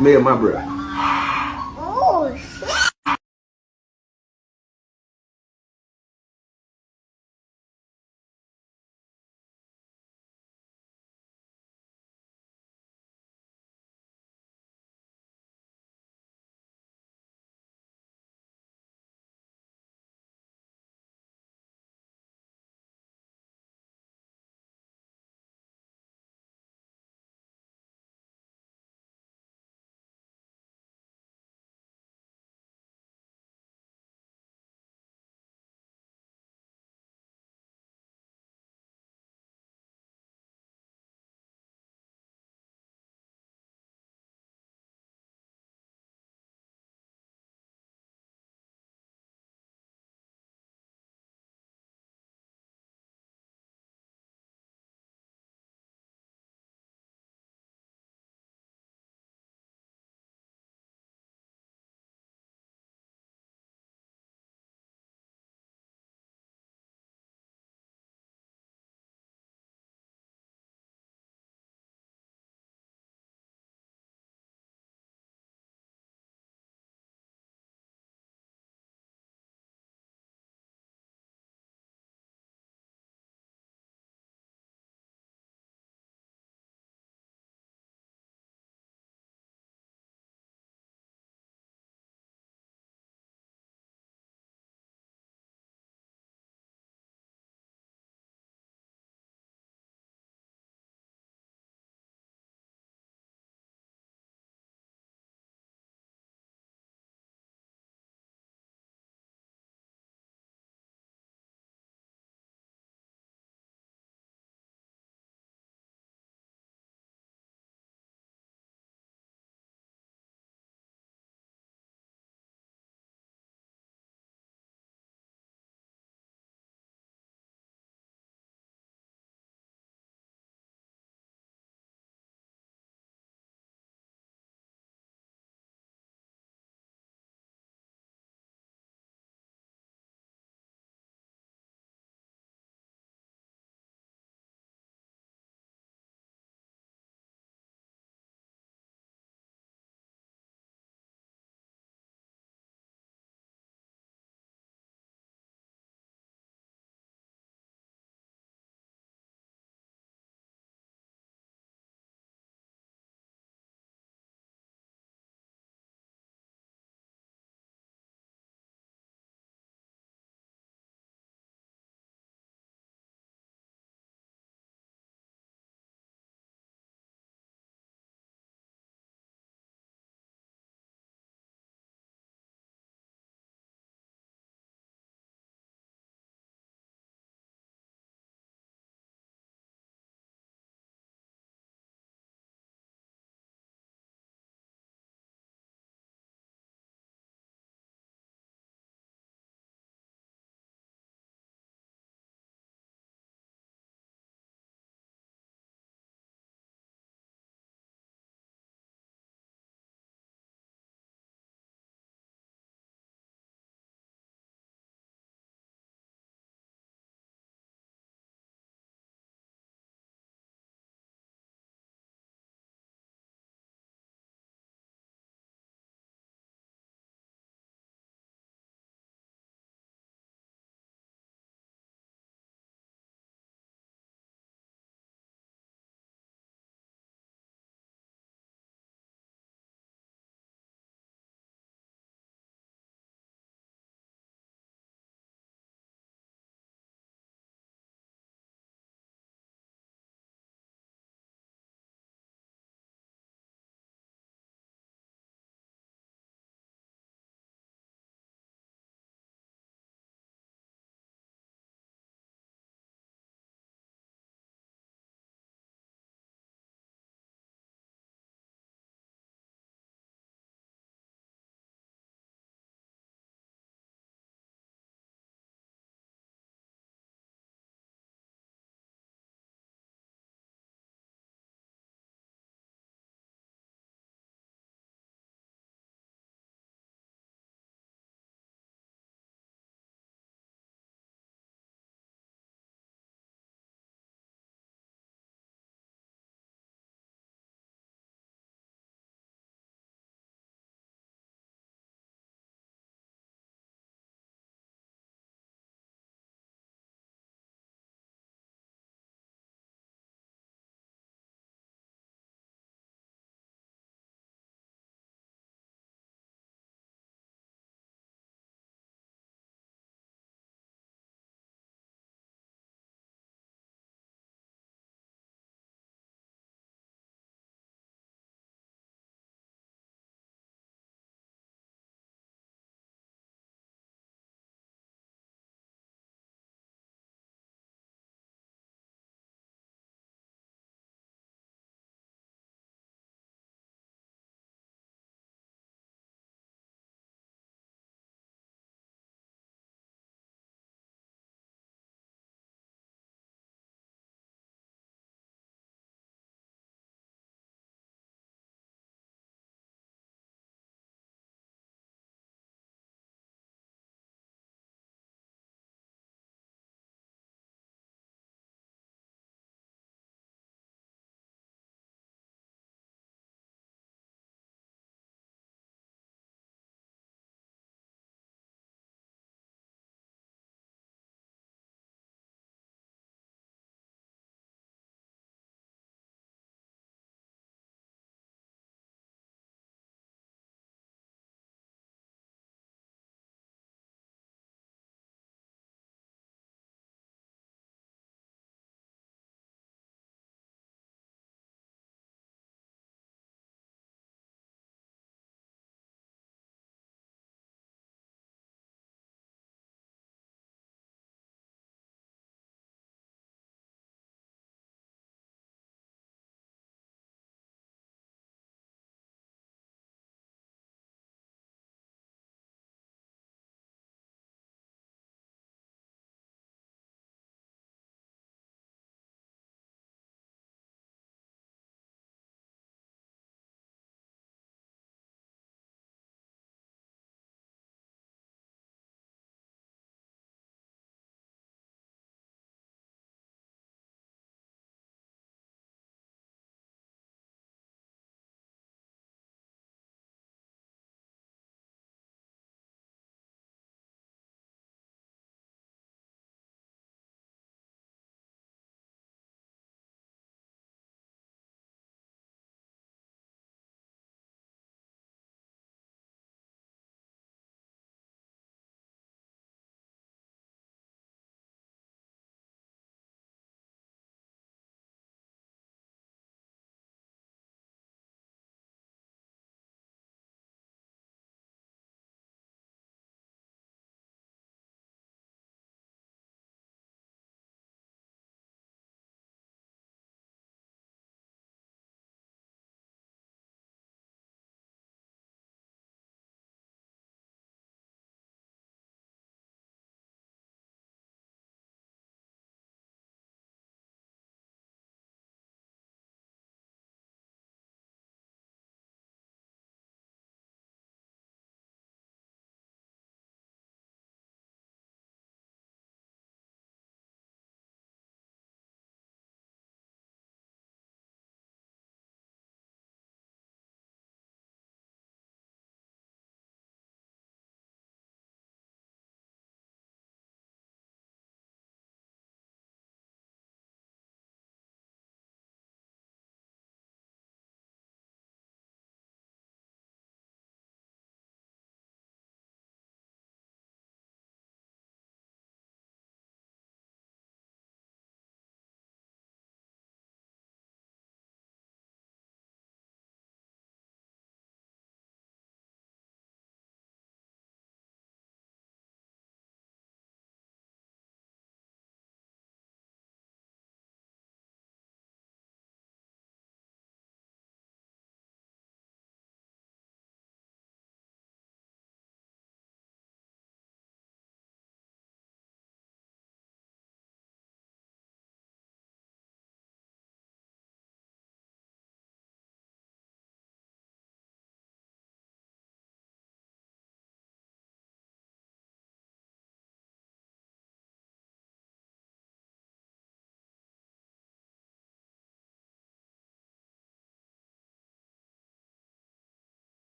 Me and my brother.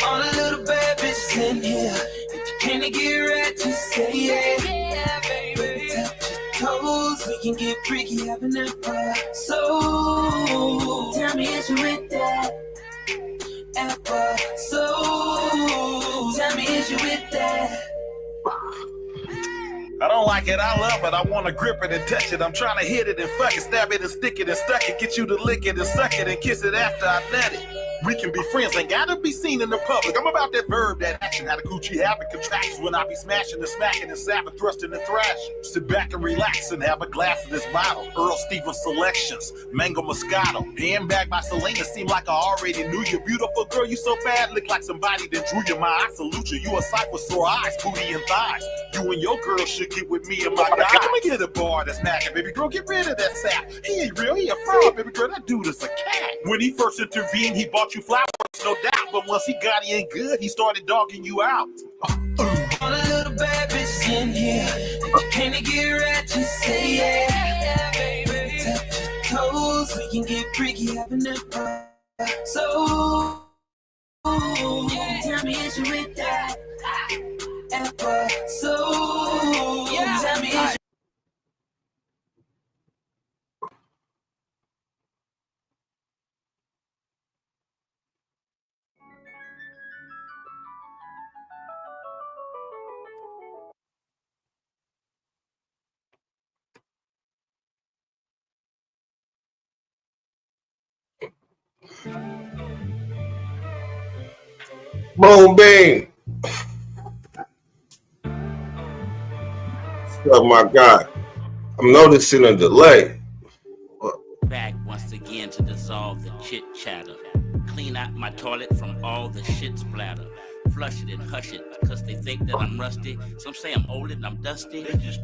All the little bad bitches in here. If you can't get right, just say yeah. Yeah, baby. Touch your toes, we can get freaky, having that fun. So, tell me, is you with that? Ever. So, tell me, is you with that? I don't like it, I love it, I wanna grip it and touch it. I'm trying to hit it and fuck it, stab it and stick it and stuck it. Get you to lick it and suck it and kiss it after I nut it. We can be friends, ain't gotta be seen in the public. I'm about that verb, that action, how the coochie having contractions when I be smashing and smacking and sapping, thrusting and thrashing. Sit back and relax and have a glass of this bottle. Earl Stevens Selections, Mango Moscato. Handbag by Selena, seem like I already knew you. Beautiful girl, you so bad, look like somebody that drew you. My I salute you, you a sight with sore eyes, booty and thighs. You and your girl should get with me and my guy. Let me get a bar that's macking, baby girl, get rid of that sap. He ain't real, he a fraud, baby girl, that dude is a cat. When he first intervened, he bought you flowers, no doubt. But once he got he ain't good, he started dogging you out. All the little bad bitches in here. If you can't get right, just say yeah. Baby, touch your toes, we can get freaky, having that fun. So, tell me, is you with that? Ever. So, tell me, is you Boom, bang. Oh my God. I'm noticing a delay. Back once again to dissolve the chit chatter. Clean out my toilet from all the shit splatter. Flush it and hush it because they think that I'm rusty. Some say I'm old and I'm dusty. They just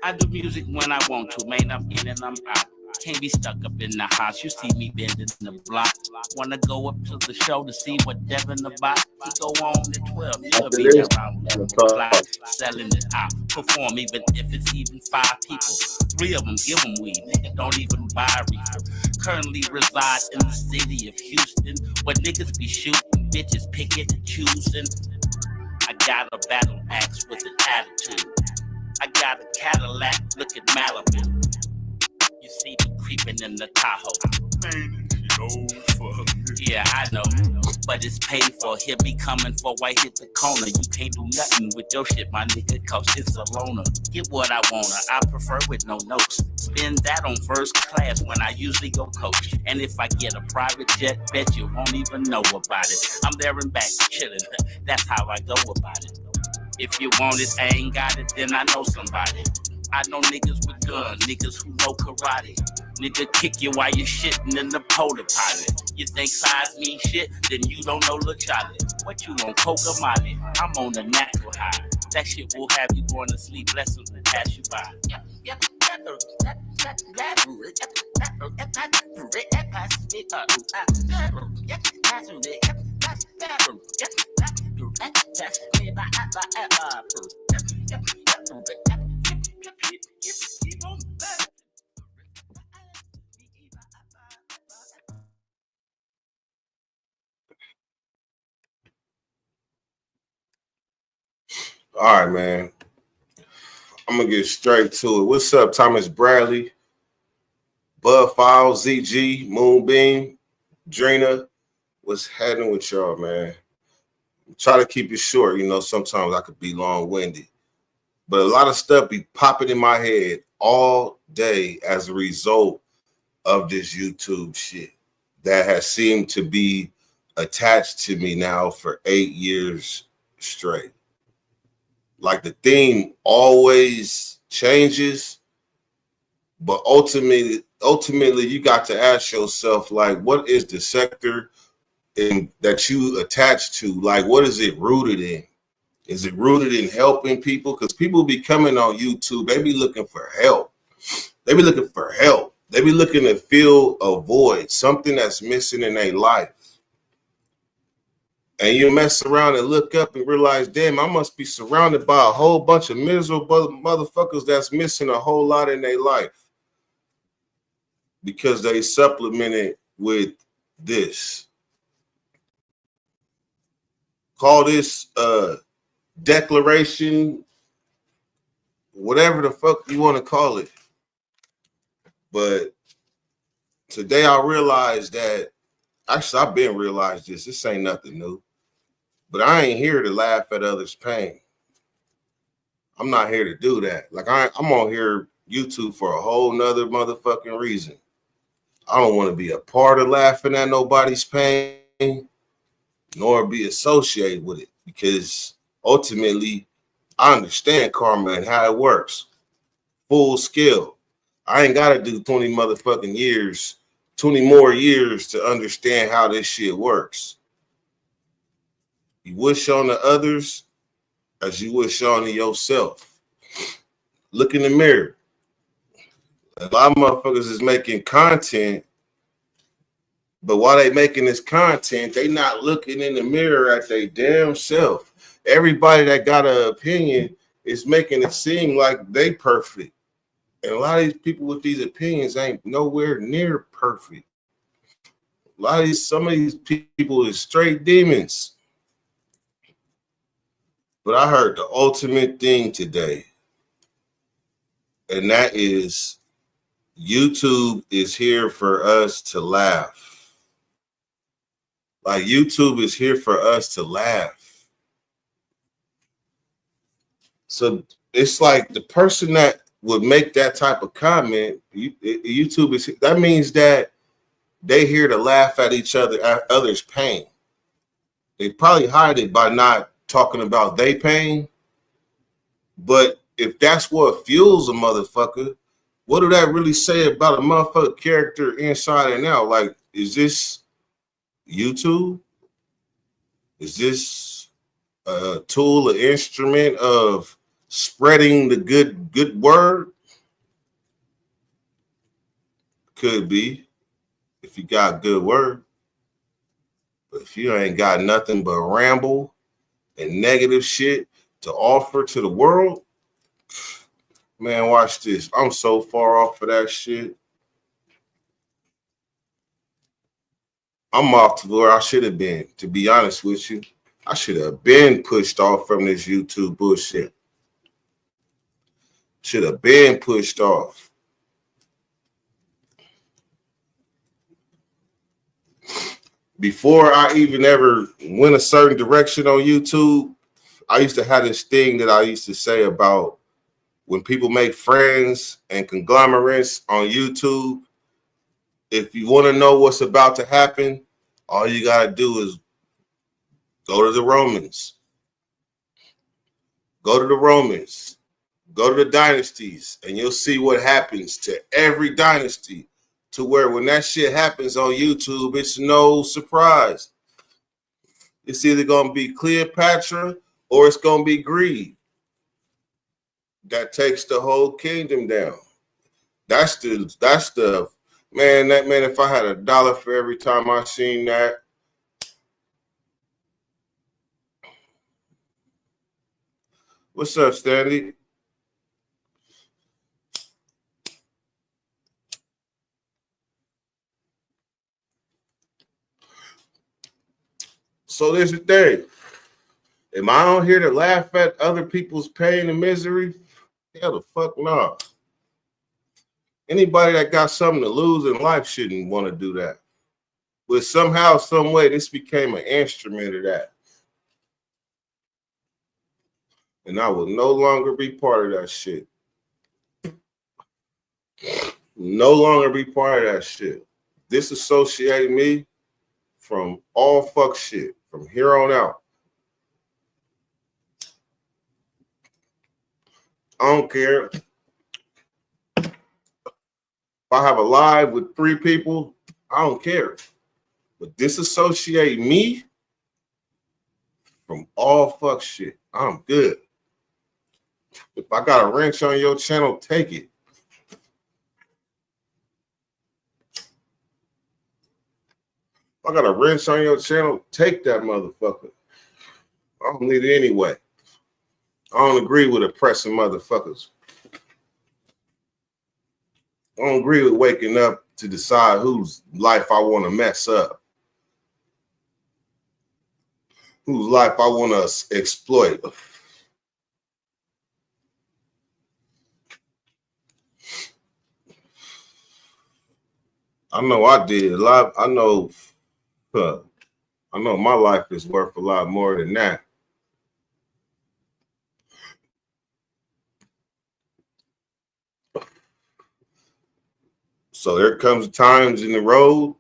I do music when I want to, man. I'm in and I'm out. Can't be stuck up in the house. You see me bending the block. Wanna go up to the show to see what Devin about? He go on at 12. You'll be around the clock, selling it out. Perform even if it's even 5 people. 3 of them give them weed. Nigga don't even buy reefer. Currently reside in the city of Houston, where niggas be shooting, bitches picking and choosing. I got a battle axe with an attitude. I got a Cadillac, look at Malibu. You see me creeping in the Tahoe. Yeah, I know, but it's paid for. He'll be coming for white hit the corner. You can't do nothing with your shit, my nigga, cause it's a loner. Get what I wanna, I prefer with no notes. Spend that on first class when I usually go coach. And if I get a private jet, bet you won't even know about it. I'm there and back, chilling, that's how I go about it. If you want it, I ain't got it, then I know somebody. I know niggas with guns, niggas who know karate. Nigga kick you while you're shitting in the porta potty. You think size mean shit, then you don't know Lil Charlie. What you on, coke or molly? I'm on the natural high. That shit will have you going to sleep, blessings will pass you by. All right, man. I'm gonna get straight to it. What's up, Thomas Bradley, Bud Files, ZG, Moonbeam, Drina? What's happening with y'all, man? Try to keep it short. You know, sometimes I could be long-winded, but a lot of stuff be popping in my head all day as a result of this YouTube shit that has seemed to be attached to me now for 8 years straight. Like the theme always changes, but ultimately you got to ask yourself, like, what is the sector that you attach to? Like, what is it rooted in? Is it rooted in helping people? Because people be coming on YouTube, they be looking for help. They be looking for help. They be looking to fill a void, something that's missing in their life. And you mess around and look up and realize, damn, I must be surrounded by a whole bunch of miserable motherfuckers that's missing a whole lot in their life because they supplemented with this. Call this declaration, whatever the fuck you want to call it. But today I realized that, actually I've been realized this. This ain't nothing new. But I ain't here to laugh at others' pain. I'm not here to do that. Like I'm on here YouTube for a whole nother motherfucking reason. I don't want to be a part of laughing at nobody's pain, nor be associated with it, because ultimately I understand karma and how it works. Full scale. I ain't got to do 20 motherfucking years, 20 more years to understand how this shit works. You wish on the others as you wish on yourself. Look in the mirror. A lot of motherfuckers is making content, but while they making this content, they not looking in the mirror at their damn self. Everybody that got an opinion is making it seem like they perfect. And a lot of these people with these opinions ain't nowhere near perfect. Some of these people is straight demons. But I heard the ultimate thing today, and that is YouTube is here for us to laugh. Like YouTube is here for us to laugh. So it's like the person that would make that type of comment, YouTube is, that means that they here to laugh at each other, at others' pain. They probably hide it by not talking about their pain. But if that's what fuels a motherfucker, what do that really say about a motherfucker character inside and out? Like, is this YouTube? Is this a tool, an instrument of spreading the good word? Could be, if you got good word. But if you ain't got nothing but ramble and negative shit to offer to the world, man, watch this. I'm so far off of that shit. I'm off to where I should have been, to be honest with you. I should have been pushed off from this YouTube bullshit. Should have been pushed off. Before I even ever went a certain direction on YouTube, I used to have this thing that I used to say about when people make friends and conglomerates on YouTube. If you want to know what's about to happen, all you got to do is go to the Romans. Go to the Romans. Go to the dynasties, and you'll see what happens to every dynasty, to where when that shit happens on YouTube, it's no surprise. It's either going to be Cleopatra or it's going to be greed that takes the whole kingdom down. That's the man, if I had $1 for every time I seen that. What's up, Stanley? So there's the thing. Am I on here to laugh at other people's pain and misery? Hell the fuck no. Anybody that got something to lose in life shouldn't want to do that. But somehow, some way, this became an instrument of that. And I will no longer be part of that shit. No longer be part of that shit. Disassociate me from all fuck shit from here on out. I don't care. If I have a live with 3 people, I don't care. But disassociate me from all fuck shit. I'm good. If I got a wrench on your channel, take it. I got a wrench on your channel, take that motherfucker. I don't need it anyway. I don't agree with oppressing motherfuckers. I don't agree with waking up to decide whose life I want to mess up, whose life I want to exploit. I know I did a lot. I know my life is worth a lot more than that. So there comes times in the road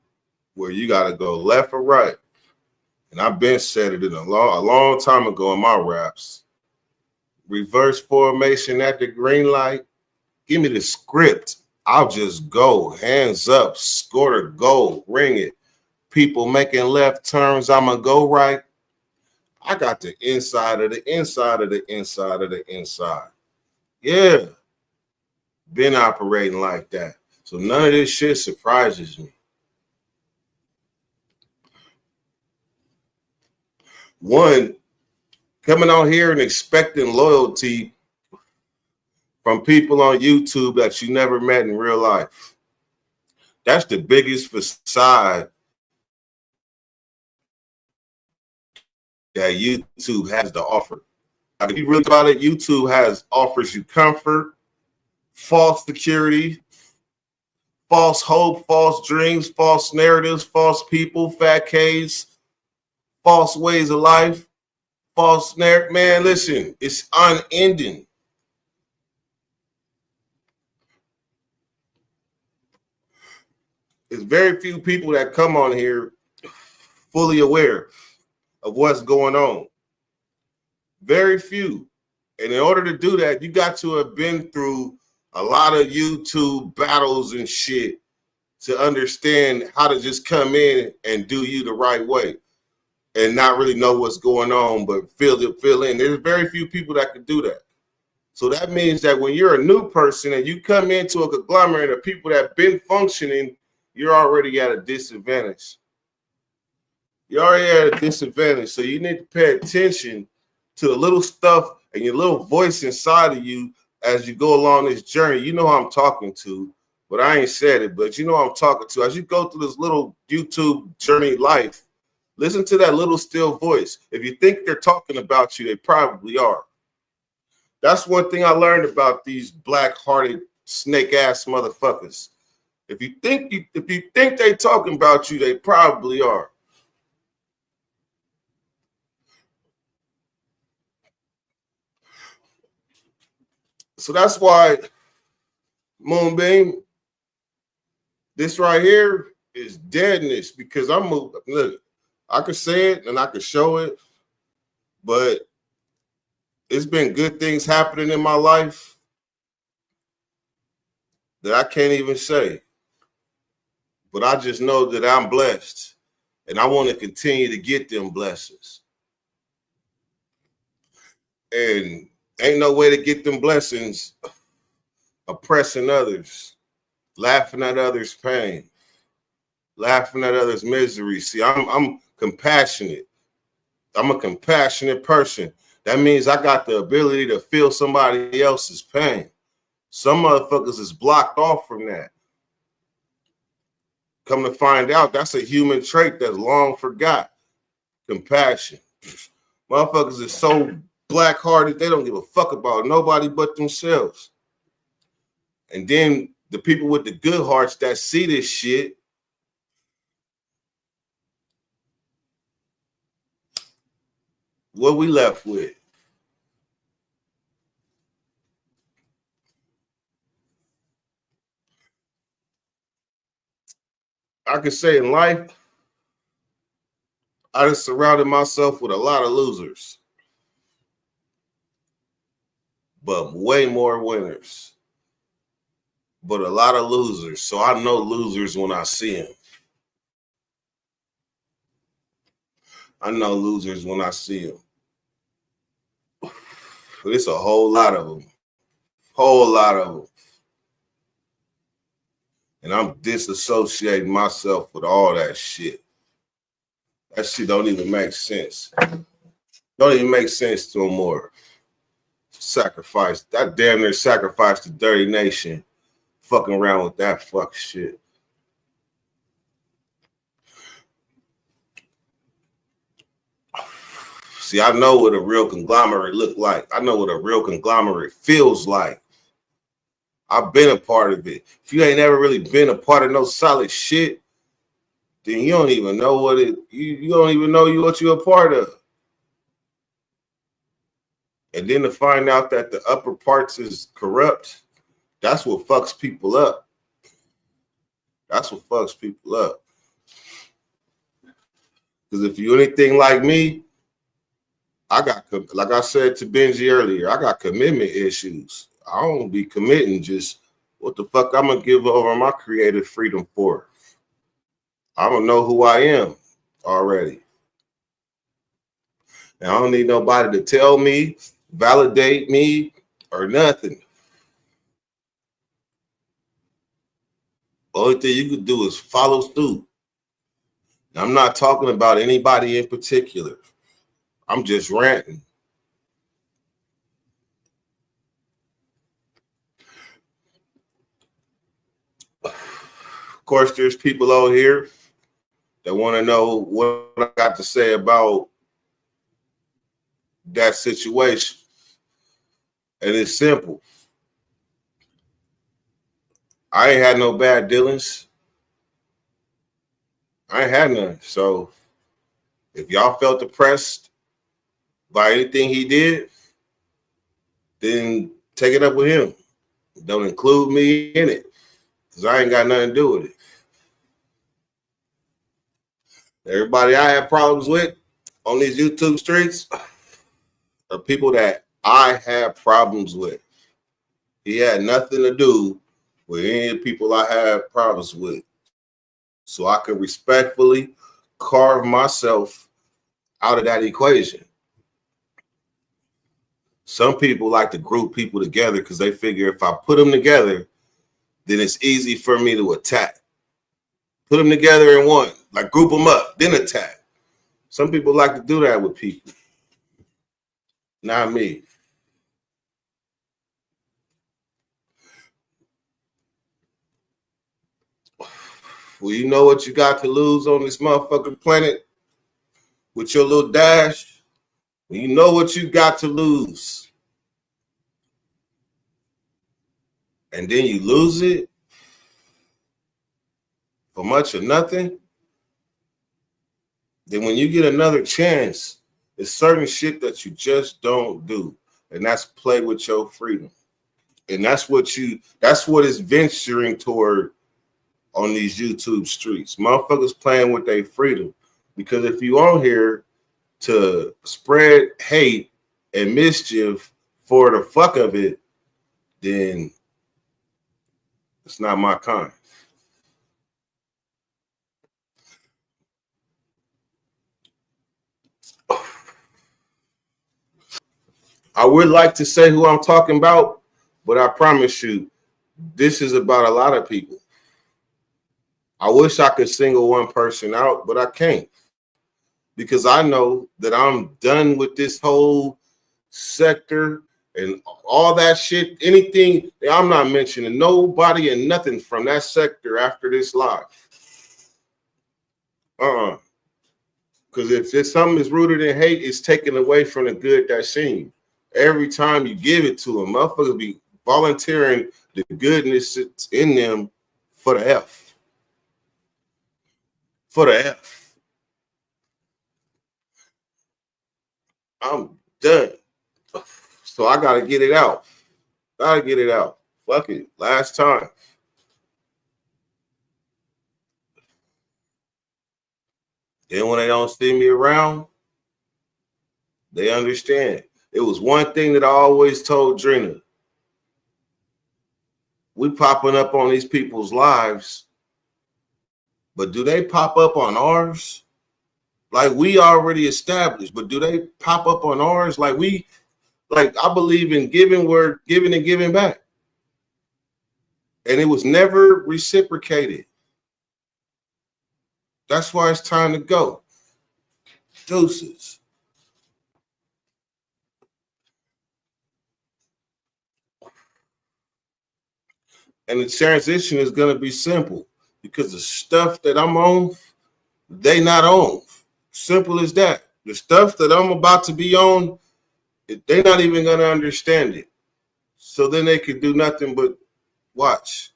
where you got to go left or right. And I've been said it in a long time ago in my raps. Reverse formation at the green light. Give me the script. I'll just go. Hands up. Score the goal. Ring it. People making left turns. I'ma go right. I got the inside of the inside of the inside of the inside. Yeah. Been operating like that. So none of this shit surprises me. One, coming out here and expecting loyalty from people on YouTube that you never met in real life. That's the biggest facade that YouTube has to offer. If you really about it, YouTube offers you comfort, false security, false hope, false dreams, false narratives, false people, fat Ks, false ways of life, false narrative. Man, listen, it's unending. There's very few people that come on here fully aware of what's going on. Very few. And in order to do that, you got to have been through a lot of YouTube battles and shit to understand how to just come in and do you the right way and not really know what's going on, but fill in. There's very few people that can do that. So that means that when you're a new person and you come into a conglomerate of people that have been functioning, you're already at a disadvantage. You're already at a disadvantage. So you need to pay attention to the little stuff and your little voice inside of you as you go along this journey. You know who I'm talking to, but I ain't said it, but you know who I'm talking to. As you go through this little YouTube journey life, listen to that little still voice. If you think they're talking about you, they probably are. That's one thing I learned about these black-hearted snake-ass motherfuckers. If you think they talking about you, they probably are. So that's why, Moonbeam, this right here is deadness, because I'm moving. Look, I could say it and I could show it, but it's been good things happening in my life that I can't even say. But I just know that I'm blessed, and I want to continue to get them blessings. And ain't no way to get them blessings oppressing others, laughing at others' pain, laughing at others' misery. See, I'm compassionate. I'm a compassionate person. That means I got the ability to feel somebody else's pain. Some motherfuckers is blocked off from that. Come to find out, that's a human trait that's long forgot. Compassion. Motherfuckers is so black-hearted, they don't give a fuck about nobody but themselves. And then the people with the good hearts that see this shit, what we left with? I could say in life, I just surrounded myself with a lot of losers, but way more winners. But a lot of losers. So I know losers when I see them. I know losers when I see them. It's a whole lot of them. Whole lot of them. And I'm disassociating myself with all that shit. That shit don't even make sense. Don't even make sense no more. Sacrifice. That damn near sacrificed the dirty nation. Fucking around with that fuck shit. See, I know what a real conglomerate look like. I know what a real conglomerate feels like. I've been a part of it. If you ain't ever really been a part of no solid shit, then you don't even know what it. You don't even know what you're a part of. And then to find out that the upper parts is corrupt, that's what fucks people up. That's what fucks people up. Because if you're anything like me, I got, like I said to Benji earlier, I got commitment issues. I don't be committing just what the fuck I'm going to give over my creative freedom for. I don't know who I am already. And I don't need nobody to tell me, validate me, or nothing. The only thing you can do is follow through. I'm not talking about anybody in particular. I'm just ranting. Of course, there's people out here that want to know what I got to say about that situation. And it's simple. I ain't had no bad dealings. I ain't had none. So if y'all felt oppressed by anything he did, then take it up with him. Don't include me in it, because I ain't got nothing to do with it. Everybody I have problems with on these YouTube streets are people that I have problems with. He had nothing to do with any of the people I have problems with. So I can respectfully carve myself out of that equation. Some people like to group people together because they figure if I put them together, then it's easy for me to attack. Put them together in one, like group them up, then attack. Some people like to do that with people. Not me. Well, you know what you got to lose on this motherfucking planet with your little dash? Well, you know what you got to lose. And then you lose it for much or nothing. Then when you get another chance, there's certain shit that you just don't do. And that's play with your freedom. And that's what is venturing toward on these YouTube streets. Motherfuckers playing with their freedom. Because if you on here to spread hate and mischief for the fuck of it, then it's not my kind. I would like to say who I'm talking about, but I promise you, this is about a lot of people. I wish I could single one person out, but I can't. Because I know that I'm done with this whole sector and all that shit. Anything, I'm not mentioning nobody and nothing from that sector after this live. Because if something is rooted in hate, it's taken away from the good that's seen. Every time you give it to them, motherfuckers be volunteering the goodness that's in them for the F. For the F. I'm done. So I gotta get it out. Gotta get it out. Fuck it. Last time. Then when they don't see me around, they understand. It was one thing that I always told Drina. We popping up on these people's lives, but do they pop up on ours? Like we already established, but do they pop up on ours? Like I believe in giving, we're giving and giving back. And it was never reciprocated. That's why it's time to go. Deuces. And the transition is going to be simple because the stuff that I'm on, they not on. Simple as that. The stuff that I'm about to be on, they're not even going to understand it. So then they could do nothing but watch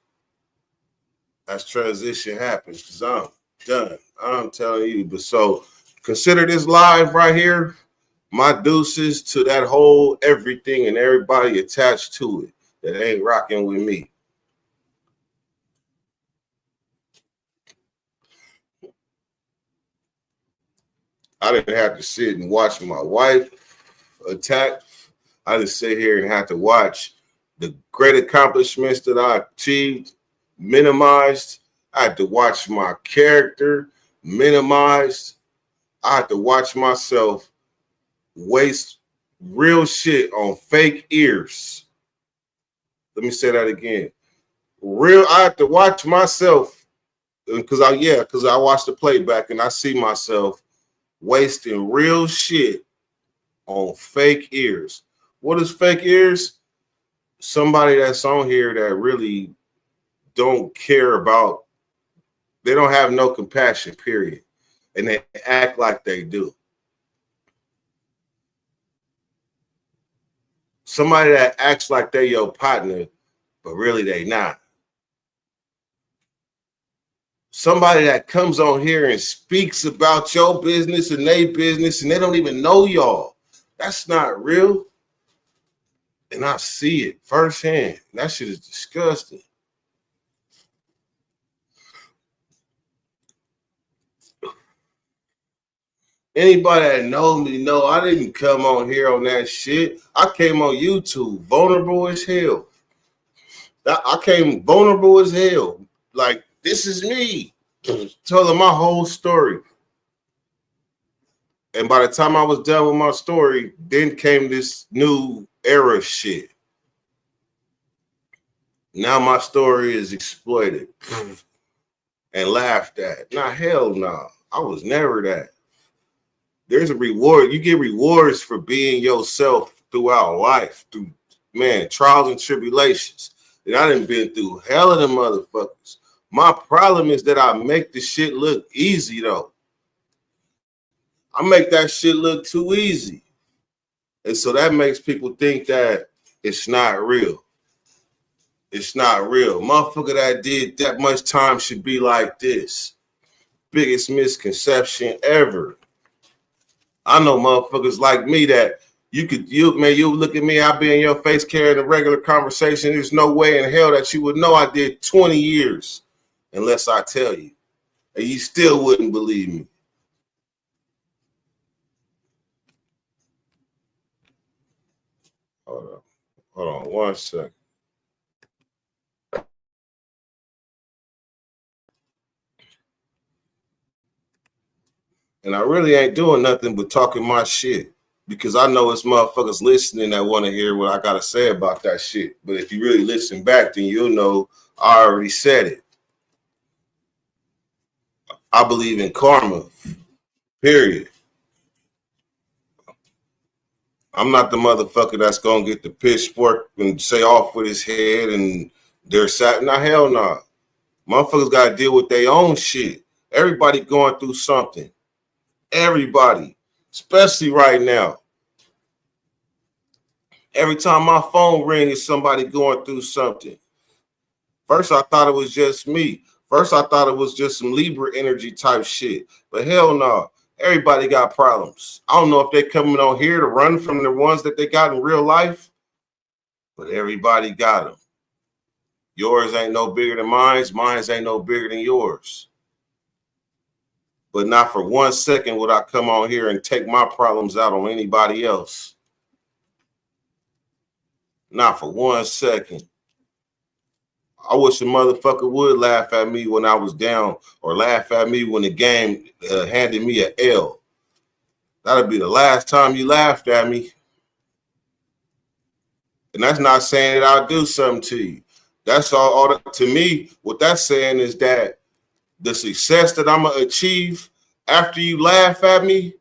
as transition happens because I'm done. I'm telling you. But so consider this live right here. My deuces to that whole everything and everybody attached to it that ain't rocking with me. I didn't have to sit and watch my wife attack. I just sit here and have to watch the great accomplishments that I achieved minimized. I had to watch my character minimized. I had to watch myself waste real shit on fake ears. Let me say that again. I had to watch myself because I watched the playback and I see myself wasting real shit on fake ears. What is fake ears? Somebody that's on here that really don't care about, they don't have no compassion, period. And they act like they do. Somebody that acts like they your partner, but really they not. Somebody that comes on here and speaks about your business and their business and they don't even know y'all. That's not real. And I see it firsthand. That shit is disgusting. Anybody that knows me know I didn't come on here on that shit. I came on YouTube, vulnerable as hell. I came vulnerable as hell. Like, this is me. Telling my whole story. And by the time I was done with my story, then came this new era shit. Now my story is exploited and laughed at. Nah, hell nah. I was never that. There's a reward. You get rewards for being yourself throughout life, through, trials and tribulations. And I done been through hell of them motherfuckers. My problem is that I make the shit look easy, though. I make that shit look too easy. And so that makes people think that it's not real. It's not real. Motherfucker that did that much time should be like this. Biggest misconception ever. I know motherfuckers like me that you look at me, I be in your face carrying a regular conversation. There's no way in hell that you would know I did 20 years unless I tell you. And you still wouldn't believe me. Hold on 1 second. And I really ain't doing nothing but talking my shit because I know it's motherfuckers listening that want to hear what I got to say about that shit. But if you really listen back, then you'll know I already said it. I believe in karma, period. I'm not the motherfucker that's going to get the pitchfork and say off with his head and they're sat. Nah, hell nah. Motherfuckers got to deal with their own shit. Everybody going through something. Everybody, especially right now. Every time my phone rings, it's somebody going through something. First, I thought it was just me. First, I thought it was just some Libra energy type shit. But hell no, everybody got problems. I don't know if they're coming on here to run from the ones that they got in real life, but everybody got them. Yours ain't no bigger than mine. Mine ain't no bigger than yours. But not for 1 second would I come on here and take my problems out on anybody else. Not for 1 second. I wish a motherfucker would laugh at me when I was down or laugh at me when the game handed me an L. That'll be the last time you laughed at me. And that's not saying that I'll do something to you. That's all to me, what that's saying is that the success that I'm going to achieve after you laugh at me,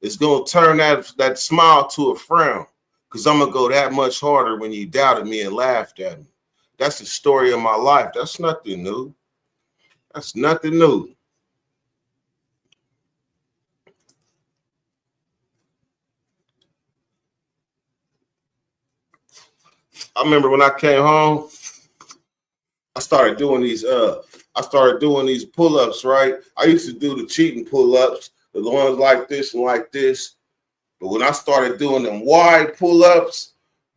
it's gonna turn that smile to a frown. Cause I'm gonna go that much harder when you doubted me and laughed at me. That's the story of my life. That's nothing new. That's nothing new. I remember when I came home, I started doing these pull-ups, right? I used to do the cheating pull-ups, the ones like this and like this. But when I started doing them wide pull-ups,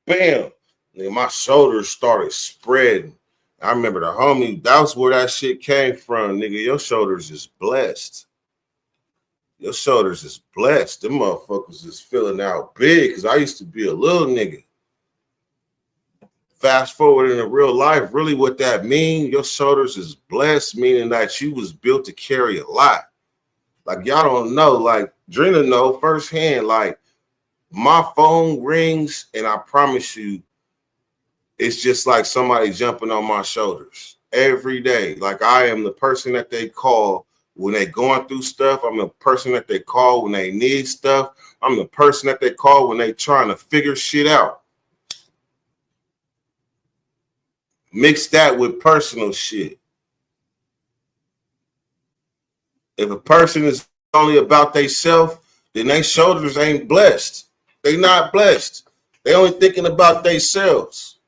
bam, nigga, my shoulders started spreading. I remember the homie, that was where that shit came from, nigga. Your shoulders is blessed. Your shoulders is blessed. Them motherfuckers is filling out big because I used to be a little nigga. Fast forward into real life, really what that mean, your shoulders is blessed, meaning that you was built to carry a lot. Like y'all don't know, like Drina know firsthand, like my phone rings and I promise you, it's just like somebody jumping on my shoulders every day. Like I am the person that they call when they going through stuff. I'm the person that they call when they need stuff. I'm the person that they call when they trying to figure shit out. Mix that with personal shit. If a person is only about themselves, then their shoulders ain't blessed. They not blessed. They only thinking about themselves.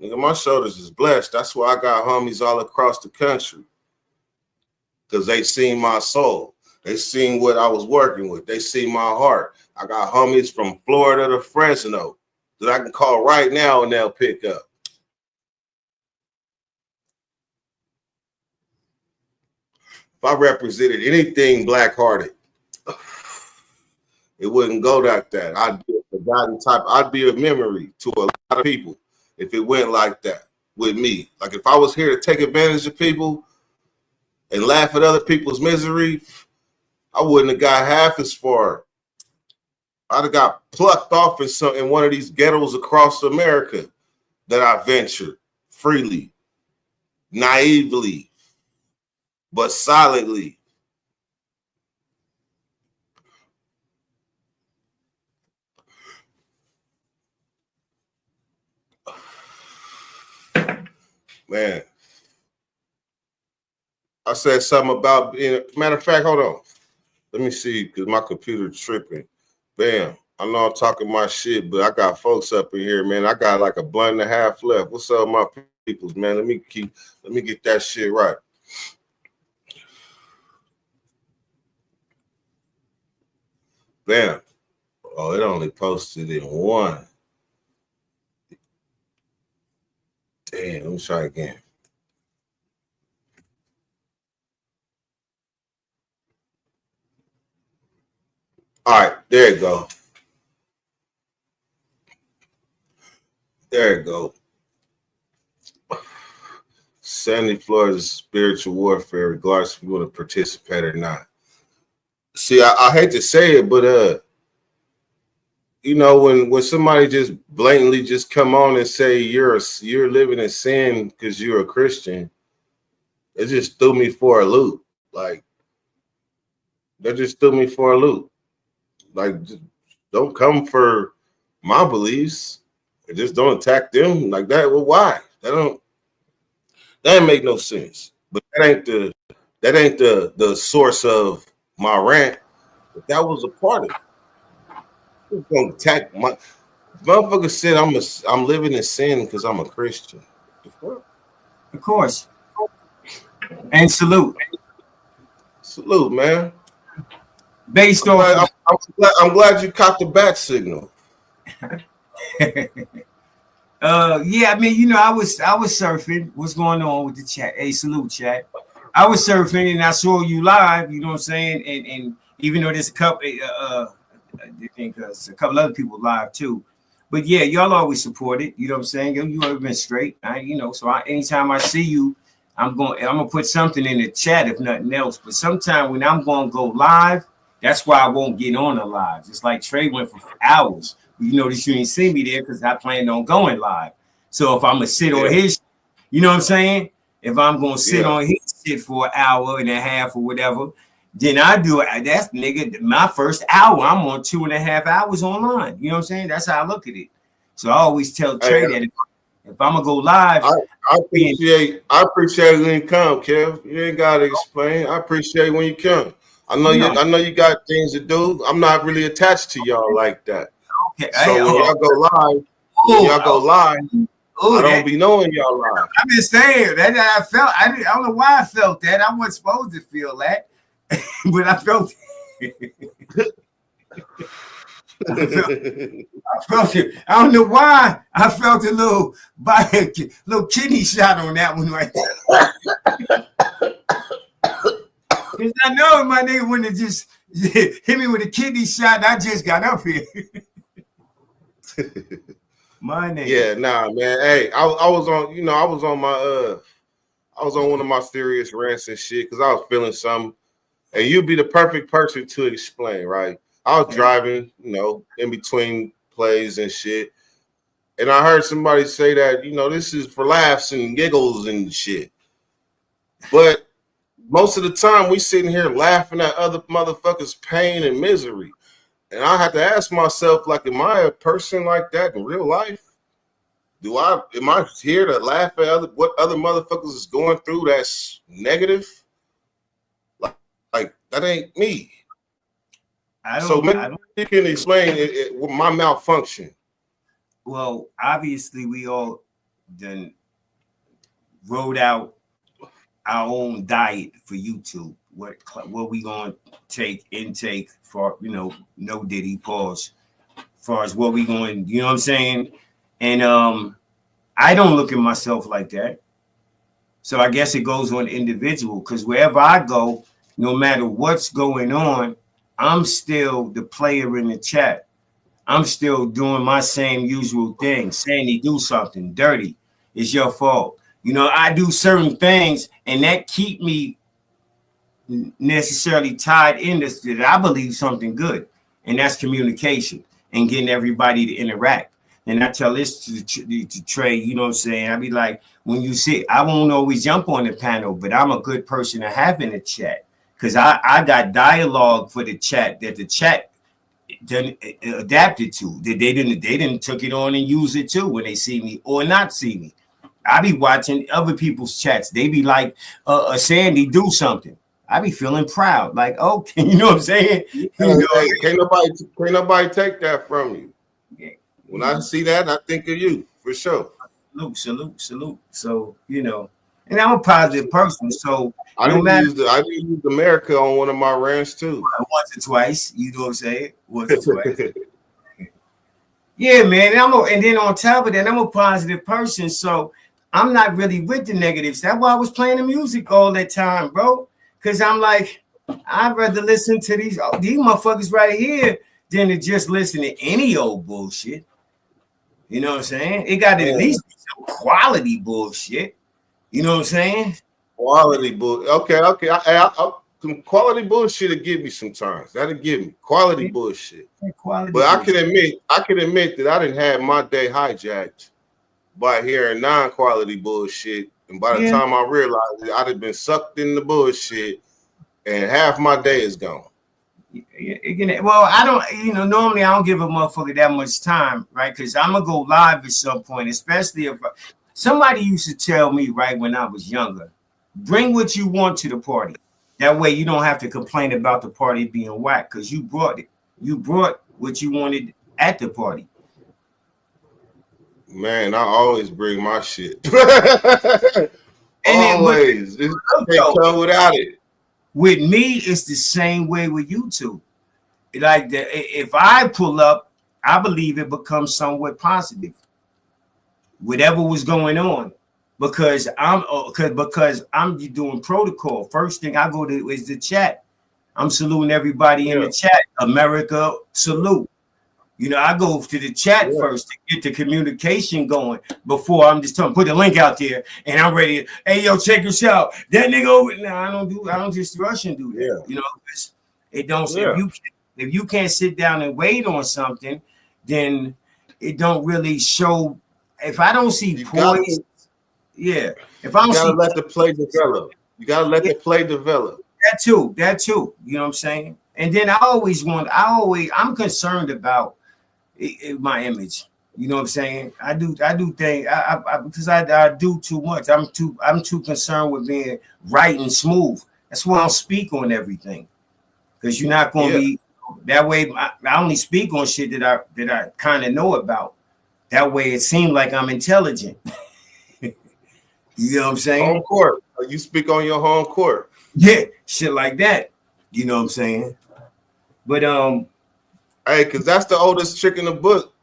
Nigga, my shoulders is blessed. That's why I got homies all across the country. Because they seen my soul. They seen what I was working with. They seen my heart. I got homies from Florida to Fresno that I can call right now and they'll pick up. If I represented anything black-hearted, it wouldn't go like that. I'd be a forgotten type. I'd be a memory to a lot of people if it went like that with me. Like if I was here to take advantage of people and laugh at other people's misery, I wouldn't have got half as far. I'd have got plucked off in one of these ghettos across America that I ventured freely, naively, but silently. Man, I said something about being, matter of fact, hold on. Let me see, because my computer's tripping. Bam. I know I'm talking my shit, but I got folks up in here, man. I got like a blunt and a half left. What's up, my peoples, man? Let me get that shit right. Bam. Oh, it only posted in one. Damn, let me try again. All right, there you go. There you go. Sandy Flores is spiritual warfare, regardless if you want to participate or not. See, I hate to say it, but you know, when somebody just blatantly just come on and say you're living in sin because you're a Christian, it just threw me for a loop. Like, that just threw me for a loop. Like, just don't come for my beliefs. Just don't attack them like that. Well, why? That ain't make no sense. But that ain't the source of my rant. But that was a part of it. I'm gonna attack my motherfucker said I'm living in sin because I'm a Christian. Of course. And salute. Salute, man. Based on I'm glad you caught the bat signal. Yeah, I mean, you know, I was surfing. What's going on with the chat? Hey, salute, chat. I was surfing and I saw you live, you know what I'm saying? And even though there's a couple I think a couple other people live too. But yeah, y'all always support it, you know what I'm saying? You ever been straight, so anytime I see you, I'm gonna put something in the chat if nothing else. But sometime when I'm gonna go live, that's why I won't get on the lives. It's like Trey went for hours. You notice you ain't see me there because I planned on going live. So if I'm gonna sit on his, you know what I'm saying? If I'm gonna sit on his shit for an hour and a half or whatever, Then I do it. That's nigga, my first hour. I'm on 2.5 hours online. You know what I'm saying? That's how I look at it. So I always tell Trey that if I'm gonna go live, I appreciate when you come, Kev. You ain't gotta explain. I appreciate when you come. I know you got things to do. I'm not really attached to y'all like that. Okay. So when y'all go live, I don't be knowing y'all live. I'm just saying that I felt. I don't know why I felt that. I wasn't supposed to feel that, but I felt it. I felt it. I don't know why I felt a little kidney shot on that one right there. Because I know my nigga wouldn't have just hit me with a kidney shot and I just got up here. My nigga. Yeah, nah, man. Hey, I was on one of my serious rants and shit because I was feeling something. And you'd be the perfect person to explain, right? I was driving, in between plays and shit. And I heard somebody say that, this is for laughs and giggles and shit. But most of the time we sitting here laughing at other motherfuckers' pain and misery. And I have to ask myself, like, am I a person like that in real life? Am I here to laugh at what other motherfuckers is going through that's negative? Like that ain't me. You can explain my malfunction. Well, obviously we all then wrote out our own diet for YouTube. What we gonna intake for, no Diddy pause, as far as what we going, you know what I'm saying? And I don't look at myself like that. So I guess it goes on individual, because wherever I go, no matter what's going on, I'm still the player in the chat. I'm still doing my same usual thing. Sandy, do something dirty. It's your fault. I do certain things, and that keep me necessarily tied in this, that I believe something good, and that's communication and getting everybody to interact. And I tell this to Trey, you know what I'm saying? I be like, when you sit, I won't always jump on the panel, but I'm a good person to have in the chat, because I got dialogue for the chat that the chat adapted to, that they didn't took it on and use it too when they see me or not see me. I be watching other people's chats. They be like, Sandy, do something. I be feeling proud, like, okay, you know what I'm saying? Can't nobody take that from you. Yeah. When I see that, I think of you for sure. Salute. So, and I'm a positive person. So I didn't use America on one of my rants too. Once or twice, you know what I'm saying? Once or twice. Yeah, man. And then on top of that, I'm a positive person. So I'm not really with the negatives. That's why I was playing the music all that time, bro. Because I'm like, I'd rather listen to these motherfuckers right here than to just listen to any old bullshit. You know what I'm saying? It got to at least be some quality bullshit. You know what I'm saying? Quality bullshit. Okay. Some quality bullshit will give me sometimes. That'll give me quality bullshit. But I can admit that I didn't have my day hijacked by hearing non-quality bullshit. And by the time I realized it, I'd have been sucked in the bullshit, and half my day is gone. Well, I don't, normally I don't give a motherfucker that much time, right? Because I'm going to go live at some point, especially if somebody used to tell me, right, when I was younger, bring what you want to the party. That way you don't have to complain about the party being whack, because you brought it. You brought what you wanted at the party. Man, I always bring my shit. And always. Can't come without it. With me, it's the same way with YouTube. Like if I pull up, I believe it becomes somewhat positive. Whatever was going on, because I'm doing protocol. First thing I go to is the chat. I'm saluting everybody in the chat. America, salute. I go to the chat first to get the communication going before I'm just put the link out there and I'm ready. Hey, yo, check this out. That nigga over. No, I don't just rush and do that. Yeah. It don't. If you can't sit down and wait on something, then it don't really show. If I don't see poise, if I don't let the play develop. You gotta let the play develop. That too. You know what I'm saying? And then I'm concerned about my image. You know what I'm saying? I do things because I do too much. I'm too concerned with being right and smooth. That's why I don't speak on everything. Because you're not gonna be that way. I only speak on shit that I kind of know about. That way it seems like I'm intelligent. You know what I'm saying? Home court. You speak on your home court. Yeah, shit like that. You know what I'm saying? But hey, because that's the oldest trick in the book.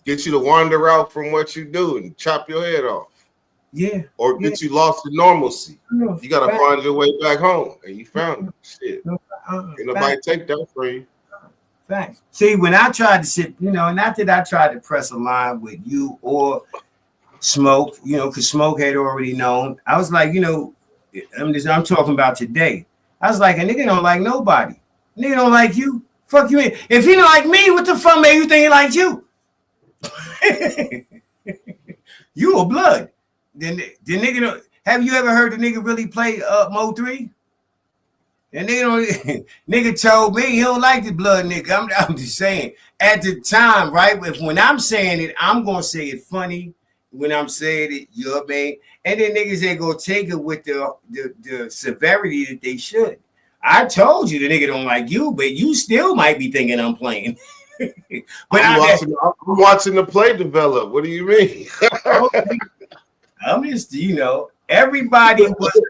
Get you to wander out from what you do and chop your head off. Yeah. Or get you lost in normalcy. You gotta find your way back home. And you found it. Shit. Ain't nobody take that from you. Thanks. See, when I tried to sit, not that I tried to press a line with you or Smoke, because Smoke had already known. I was like, I'm talking about today. I was like, a nigga don't like nobody. Nigga don't like you. Fuck you. If he don't like me, what the fuck made you think he liked you? You a blood. Then the nigga don't. Have you ever heard the nigga really play Mo 3? And nigga told me he don't like the blood nigga. I'm just saying. At the time, right? When I'm saying it, I'm gonna say it funny. When I'm saying it, you know what I mean? And then niggas ain't gonna take it with the severity that they should. I told you the nigga don't like you, but you still might be thinking I'm playing. But I'm watching the play develop. What do you mean? I'm just, everybody was in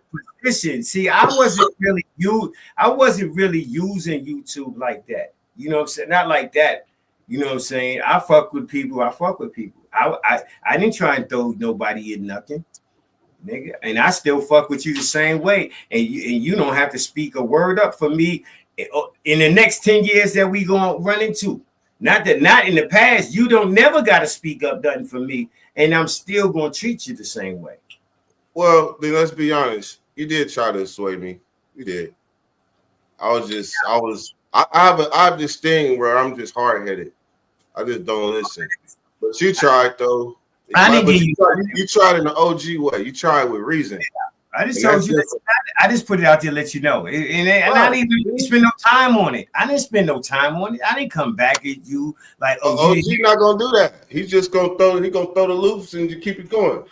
position. See, I wasn't really using YouTube like that. You know what I'm saying? Not like that. You know what I'm saying? I fuck with people. I didn't try and throw nobody in nothing, nigga. And I still fuck with you the same way. And you don't have to speak a word up for me in the next 10 years that we gonna run into. Not in the past. You don't never gotta speak up nothing for me, and I'm still gonna treat you the same way. Well, then let's be honest. You did try to sway me. You did. I have this thing where I'm just hard-headed. I just don't listen. But you tried though. You tried in the OG way. You tried with reason. I just told you. I just put it out there to let you know. And I didn't even spend no time on it. I didn't spend no time on it. I didn't come back at you like, OG not gonna do that. He's just gonna throw the loops and you keep it going.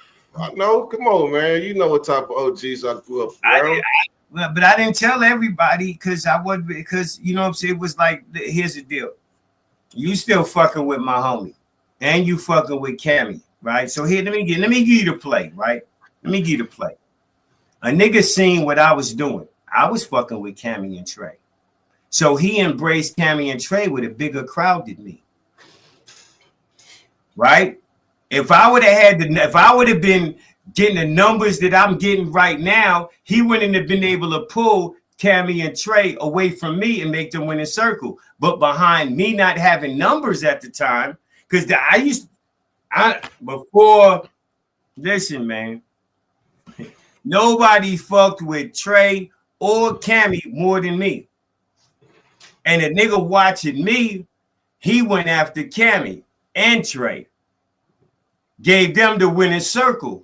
No, come on, man. You know what type of OGs I grew up around. But I didn't tell everybody because you know what I'm saying. It was like, here's the deal. You still fucking with my homie, and you fucking with Cammy, right? So here, let me give you the play, right? Let me give you the play. A nigga seen what I was doing. I was fucking with Cammy and Trey. So he embraced Cammy and Trey with a bigger crowd than me. Right? If I would have been getting the numbers that I'm getting right now, he wouldn't have been able to pull Cammy and Trey away from me and make them win a circle. But behind me not having numbers at the time, because listen, man, nobody fucked with Trey or Cammy more than me. And the nigga watching me, he went after Cammy and Trey. Gave them the winning circle.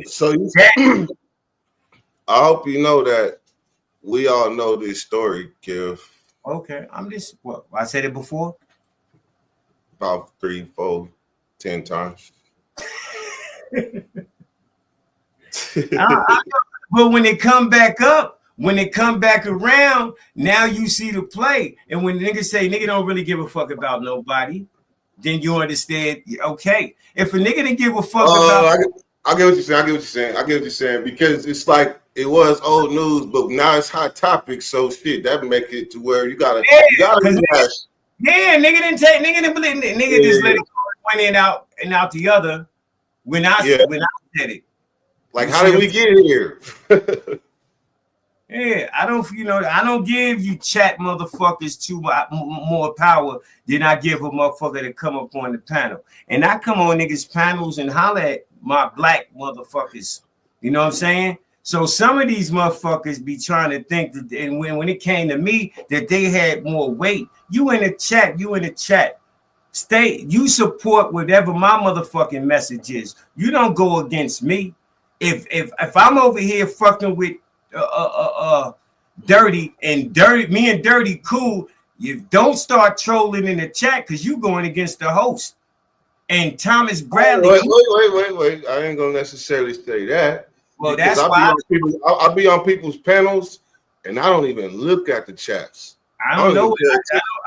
So I hope you know that we all know this story, Kev. Okay, I said it before? About 3, 4, 10 times. But when it come back up, when it come back around, now you see the play. And when niggas say nigga don't really give a fuck about nobody, then you understand, okay. If a nigga didn't give a fuck about... I get what you're saying. Because it's like it was old news, but now it's hot topics. So shit, that make it to where you gotta nigga didn't believe it. Nigga just let it go one end out and out the other when I said it. Like, how did we get here? Yeah, I don't give you chat motherfuckers too much more power than I give a motherfucker to come up on the panel. And I come on niggas' panels and holler at my black motherfuckers. You know what I'm saying? So some of these motherfuckers be trying to think that, and when it came to me, that they had more weight. You in the chat. You support whatever my motherfucking message is. You don't go against me. If I'm over here fucking with Dirty and Dirty, me and Dirty cool. You don't start trolling in the chat because you going against the host. And Thomas Bradley. Wait. I ain't gonna necessarily say that. Well, that's why I'll be on people's panels and I don't even look at the chats. I don't know.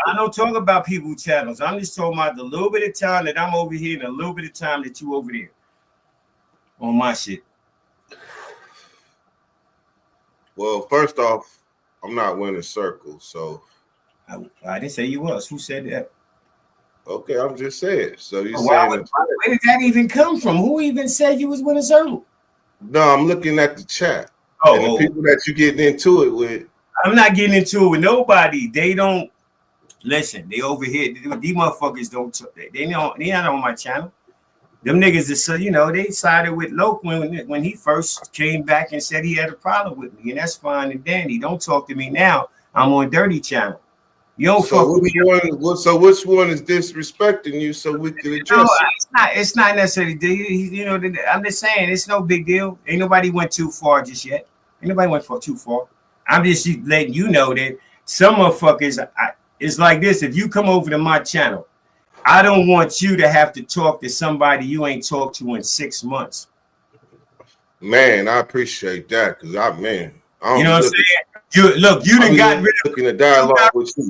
I don't talk about people's channels. I'm just talking about the little bit of time that I'm over here and a little bit of time that you over there on my shit. Well, first off, I'm not winning circles, so I didn't say you was. Who said that? Okay, I'm just saying. So you saying where did that even come from? Who even said you was winning circle? No, I'm looking at the chat. And the people that you getting into it with. I'm not getting into it with nobody. They don't listen. They over here. These motherfuckers don't. They not on my channel. Them niggas is so they sided with Loke when he first came back and said he had a problem with me, and that's fine and dandy. Don't talk to me now. I'm on Dirty Channel. You don't fuck with me. So which one is disrespecting you so we can address it? It's not necessarily. I'm just saying it's no big deal. Ain't nobody went too far just yet. Ain't nobody went too far. I'm just letting you know that some motherfuckers. It's like this. If you come over to my channel, I don't want you to have to talk to somebody you ain't talked to in 6 months. Man, I appreciate that because you know what I'm saying. You done got rid of looking at dialogue with you.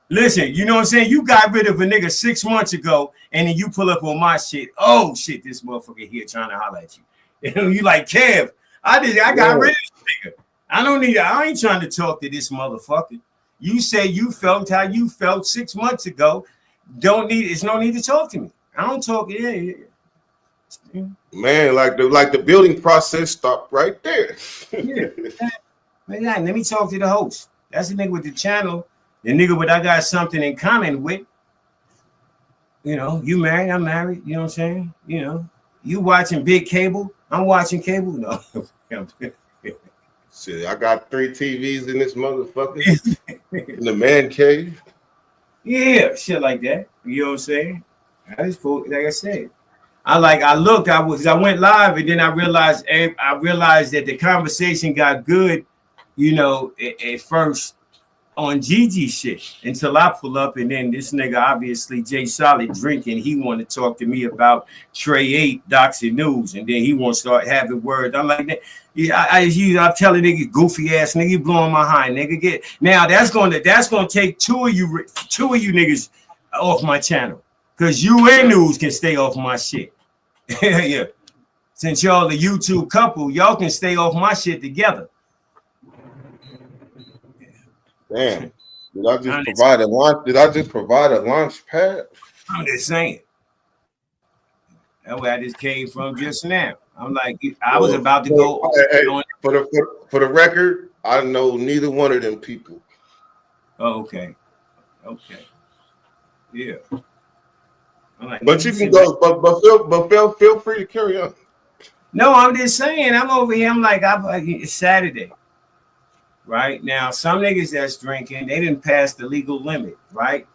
Listen, you know what I'm saying? You got rid of a nigga 6 months ago, and then you pull up on my shit. Oh shit, this motherfucker here trying to holler at you. You like, Kev, I got rid of this nigga. I ain't trying to talk to this motherfucker. You say you felt how you felt 6 months ago. It's no need to talk to me. I don't talk. Yeah. Man, like the building process stopped right there. Yeah. Man, let me talk to the host. That's the nigga with the channel. The nigga with I got something in common with. You married, I'm married. You know what I'm saying? You watching big cable, I'm watching cable. No. Shit, I got 3 TVs in this motherfucker in the man cave. Yeah, shit like that. You know what I'm saying? I just like I said. I went live and then I realized that the conversation got good, at first on Gigi shit until I pull up and then this nigga obviously Jay Solid drinking. He want to talk to me about Trey 8 Doxy News and then he want to start having words. I'm like that. Yeah, I'm telling nigga goofy ass nigga, you blowing my hind nigga. That's gonna take two of you niggas off my channel because you and News can stay off my shit. Yeah, since y'all the YouTube couple, y'all can stay off my shit together. Damn, did I just provide a launch? Did I just provide a launch pad? I'm just saying. That's where I just came from just now. I'm like, I was about to go. For the record, I know neither one of them people. Oh, okay. Yeah. Like, but you can go, but feel free to carry on. No, I'm just saying, I'm over here. I'm like, it's Saturday. Right now, some niggas that's drinking, they didn't pass the legal limit, right?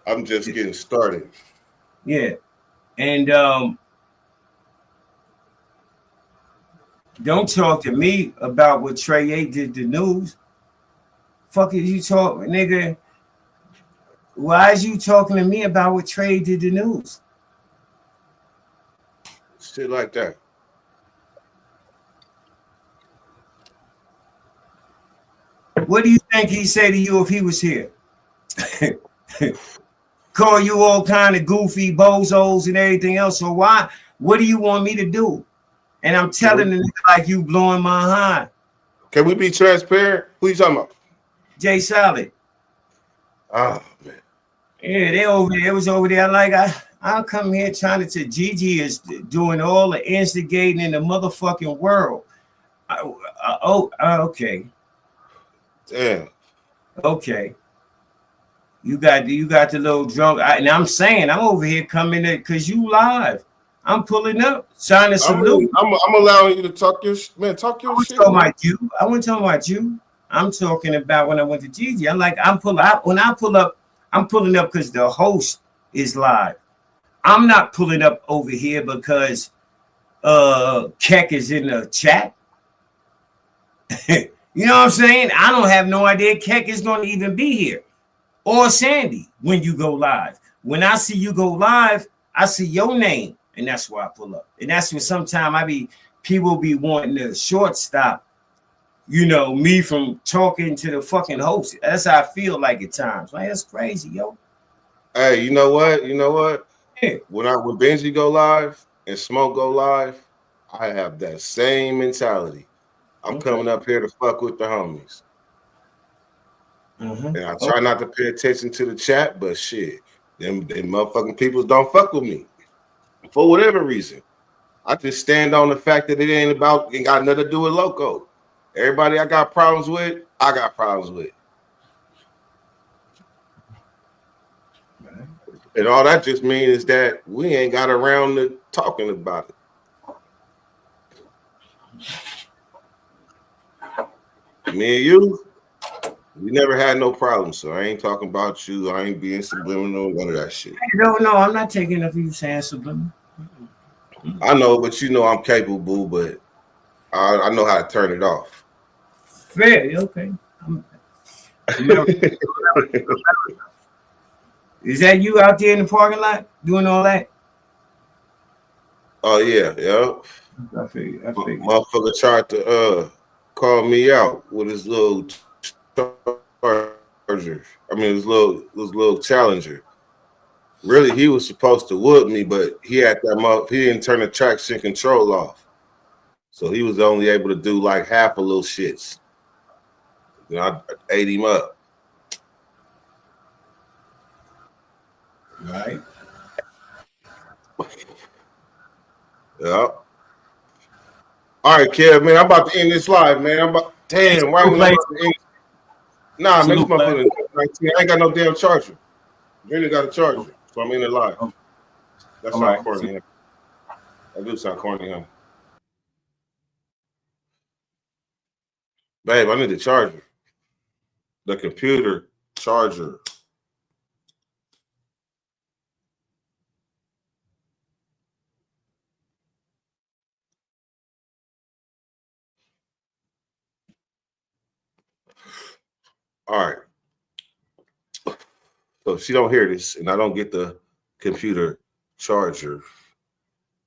I'm just getting started. Yeah. And don't talk to me about what Trey 8 did to News. Fuck is you talking, nigga? Why is you talking to me about what Trey did to News? Shit like that. What do you think he'd say to you if he was here? Call you all kind of goofy bozos and everything else. So why? What do you want me to do? And I'm telling the nigga like you blowing my hind. Can we be transparent? Who you talking about? Jay Solid. Oh man. Yeah, they was over there. Like I'll come here trying to Gigi is doing all the instigating in the motherfucking world. Okay. Damn. Okay. You got the little drunk. And I'm saying I'm over here coming in because you live. I'm pulling up, trying to salute. I'm allowing you to talk your shit. I wasn't talking about you. I'm talking about when I went to Gigi. I'm pulling up because the host is live. I'm not pulling up over here because Keck is in the chat. You know what I'm saying? I don't have no idea Keck is going to even be here. Or Sandy when you go live. When I see you go live, I see your name, and that's why I pull up. And that's when sometimes people be wanting to shortstop, you know, me from talking to the fucking host. That's how I feel like at times. Like, that's crazy, yo. Hey, you know what? You know what? Yeah. When Benji go live and Smoke go live, I have that same mentality. I'm coming up here to fuck with the homies. And I try not to pay attention to the chat, but shit, them motherfucking people don't fuck with me for whatever reason. I just stand on the fact that it ain't got nothing to do with Loco. Everybody I got problems with, I got problems with. And all that just means is that we ain't got around to talking about it. Me and you, we never had no problems, so I ain't talking about you. I ain't being subliminal, none of that shit. No, I'm not taking up you saying subliminal. I know, but you know I'm capable, but I know how to turn it off. Fair, okay. Is that you out there in the parking lot doing all that? Oh yeah. I figured. Motherfucker tried to call me out with his little charger. I mean his little Challenger. Really, he was supposed to whoop me, but he had he didn't turn the traction control off. So he was only able to do like half a little shits. You know, I ate him up. Right. Yeah. All right, Kev, man. I'm about to end this live, man. Damn, why we not about to end? Nah, man, this motherfucker 19. I ain't got no damn charger. Really got a charger, so I'm in the live. That's not corny. Huh? That do sound corny, huh? Babe, I need the charger. The computer charger. All right. So if she don't hear this and I don't get the computer charger,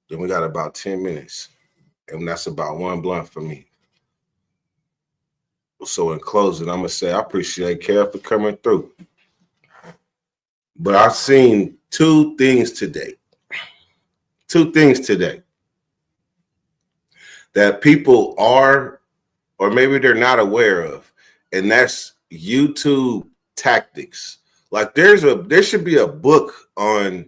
then we got about 10 minutes. And that's about one blunt for me. So in closing, I'm going to say I appreciate Kev for coming through. But I've seen two things today that people are, or maybe they're not aware of, and that's YouTube tactics. Like there should be a book on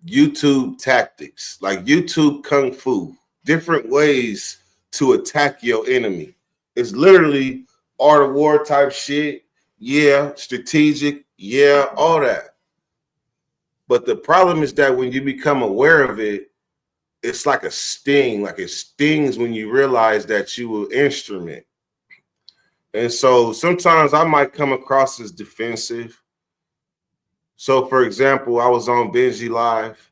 YouTube tactics, like YouTube Kung Fu, different ways to attack your enemy. It's literally art of war type shit. Yeah, strategic. Yeah, all that. But the problem is that when you become aware of it, it's like a sting. Like it stings when you realize that you will instrument. And so sometimes I might come across as defensive. So, for example, I was on Benji Live,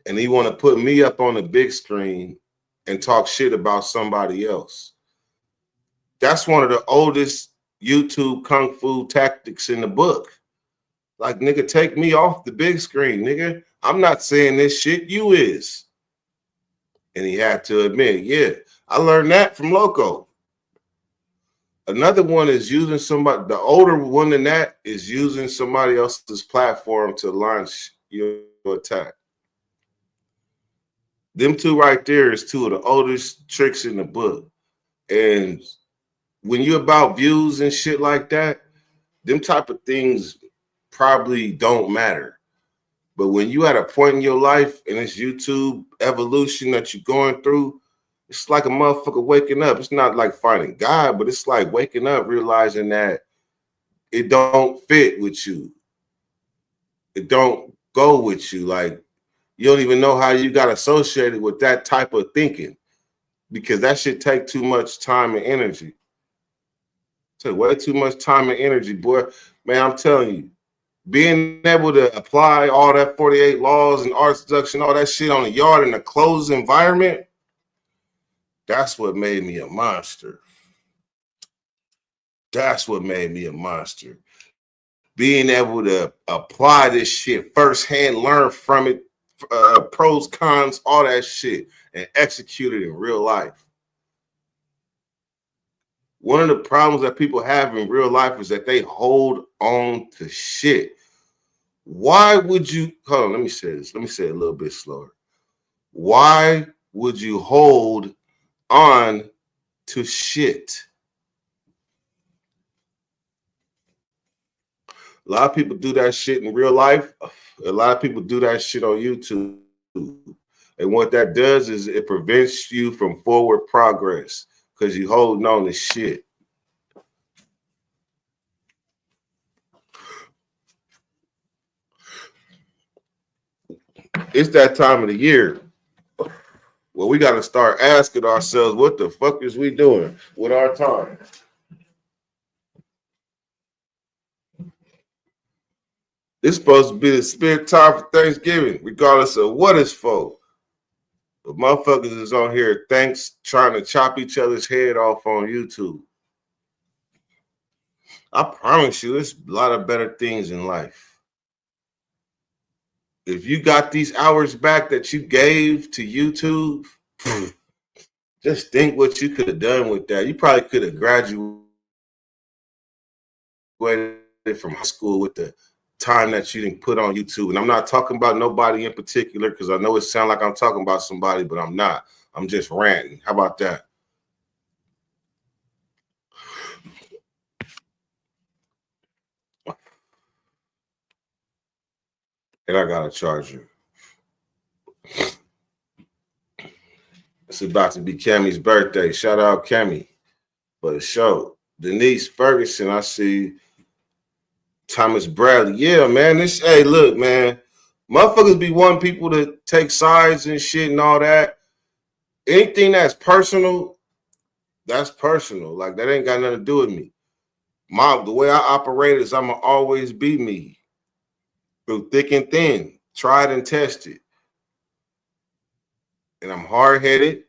and he want to put me up on the big screen and talk shit about somebody else. That's one of the oldest YouTube Kung Fu tactics in the book. Like, nigga, take me off the big screen, nigga. I'm not saying this shit, you is. And he had to admit, yeah, I learned that from Loco. Another one is using somebody, the older one than that is using somebody else's platform to launch your attack. Them two right there is two of the oldest tricks in the book. And when you're about views and shit like that, them type of things probably don't matter. But when you at a point in your life and it's YouTube evolution that you're going through, it's like a motherfucker waking up. It's not like finding God, but it's like waking up, realizing that it don't fit with you. It don't go with you. Like, you don't even know how you got associated with that type of thinking, because that shit take too much time and energy. Take way too much time and energy, boy. Man, I'm telling you, being able to apply all that 48 laws and art seduction, all that shit on the yard in a closed environment, that's what made me a monster. That's what made me a monster. Being able to apply this shit firsthand, learn from it, pros, cons, all that shit, and execute it in real life. One of the problems that people have in real life is that they hold on to shit. Why would you, hold on, let me say this. Let me say it a little bit slower. Why would you hold on to shit? A lot of people do that shit in real life. A lot of people do that shit on YouTube. And what that does is it prevents you from forward progress because you holding on to shit. It's that time of the year where we got to start asking ourselves, what the fuck is we doing with our time? It's supposed to be the spirit time for Thanksgiving, regardless of what it's for. But motherfuckers is on here trying to chop each other's head off on YouTube. I promise you, there's a lot of better things in life. If you got these hours back that you gave to YouTube, just think what you could have done with that. You probably could have graduated from high school with the time that you didn't put on YouTube. And I'm not talking about nobody in particular because I know it sounds like I'm talking about somebody, but I'm not. I'm just ranting. How about that? And I got a charger. It's about to be Cammy's birthday. Shout out Cammy for the show. Denise Ferguson, I see. Thomas Bradley. Yeah, man. Hey, look, man. Motherfuckers be wanting people to take sides and shit and all that. Anything that's personal, that's personal. Like, that ain't got nothing to do with me. The way I operate is I'm going to always be me. Through thick and thin. Tried and tested. And I'm hard-headed.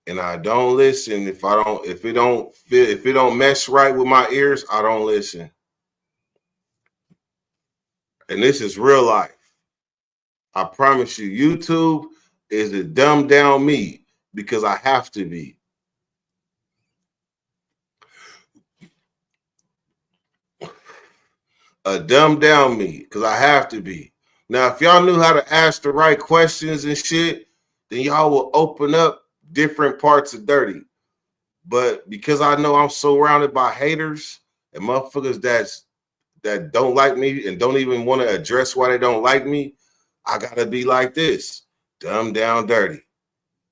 And I don't listen. If it don't mesh right with my ears, I don't listen. And this is real life. I promise you, YouTube is a dumbed down me because I have to be. A dumbed down me because I have to be. Now, if y'all knew how to ask the right questions and shit, then y'all will open up different parts of dirty. But because I know I'm surrounded by haters and motherfuckers that don't like me and don't even want to address why they don't like me, I gotta be like this, dumb down dirty.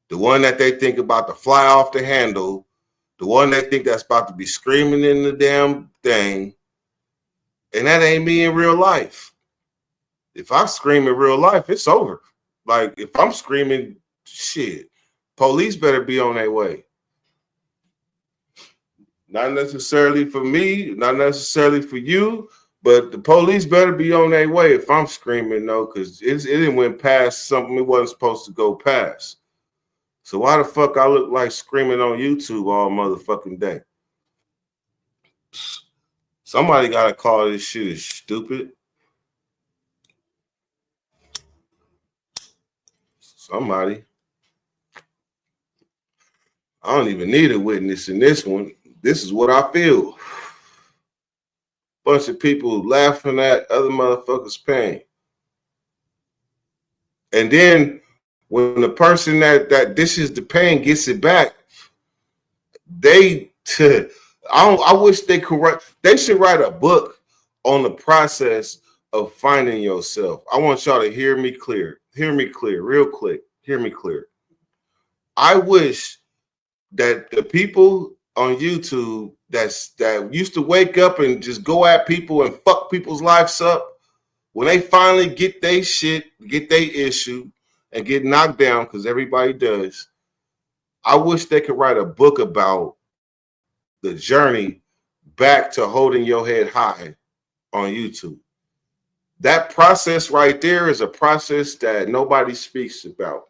The one that they think about to fly off the handle, the one they think that's about to be screaming in the damn thing, and that ain't me in real life. If I scream in real life, it's over. Like, if I'm screaming, shit, police better be on their way. Not necessarily for me, not necessarily for you, but the police better be on their way if I'm screaming, though, because it didn't went past something it wasn't supposed to go past. So why the fuck I look like screaming on YouTube all motherfucking day? Somebody got to call this shit as stupid. Somebody. I don't even need a witness in this one. This is what I feel. Bunch of people laughing at other motherfuckers' pain. And then when the person that dishes the pain gets it back, I wish they could they should write a book on the process of finding yourself. I want y'all to hear me clear. Hear me clear, real quick. Hear me clear. I wish that the people on YouTube that used to wake up and just go at people and fuck people's lives up, when they finally get their shit, get their issue, and get knocked down, because everybody does, I wish they could write a book about the journey back to holding your head high on YouTube. That process right there is a process that nobody speaks about.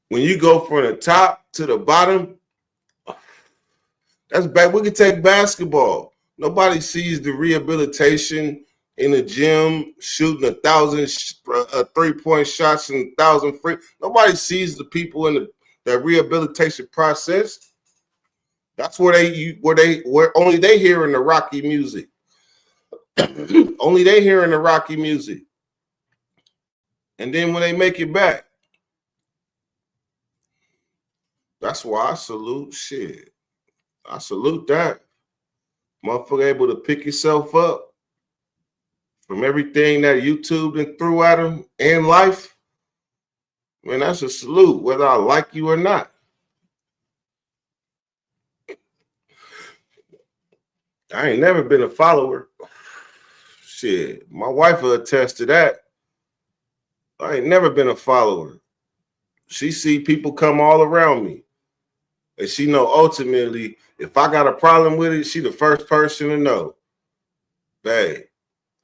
When you go from the top to the bottom, that's bad. We can take basketball. Nobody sees the rehabilitation in the gym, shooting 1,000 3-point shots and 1,000 free. Nobody sees the people in that rehabilitation process. That's where only they hearing the Rocky music. Only they hearing the Rocky music. And then when they make it back, that's why I salute shit. I salute that. Motherfucker able to pick yourself up from everything that YouTube then threw at him in life. Man, that's a salute, whether I like you or not. I ain't never been a follower. Shit, my wife will attest to that. I ain't never been a follower. She see people come all around me. And she know ultimately, if I got a problem with it, she the first person to know. Babe,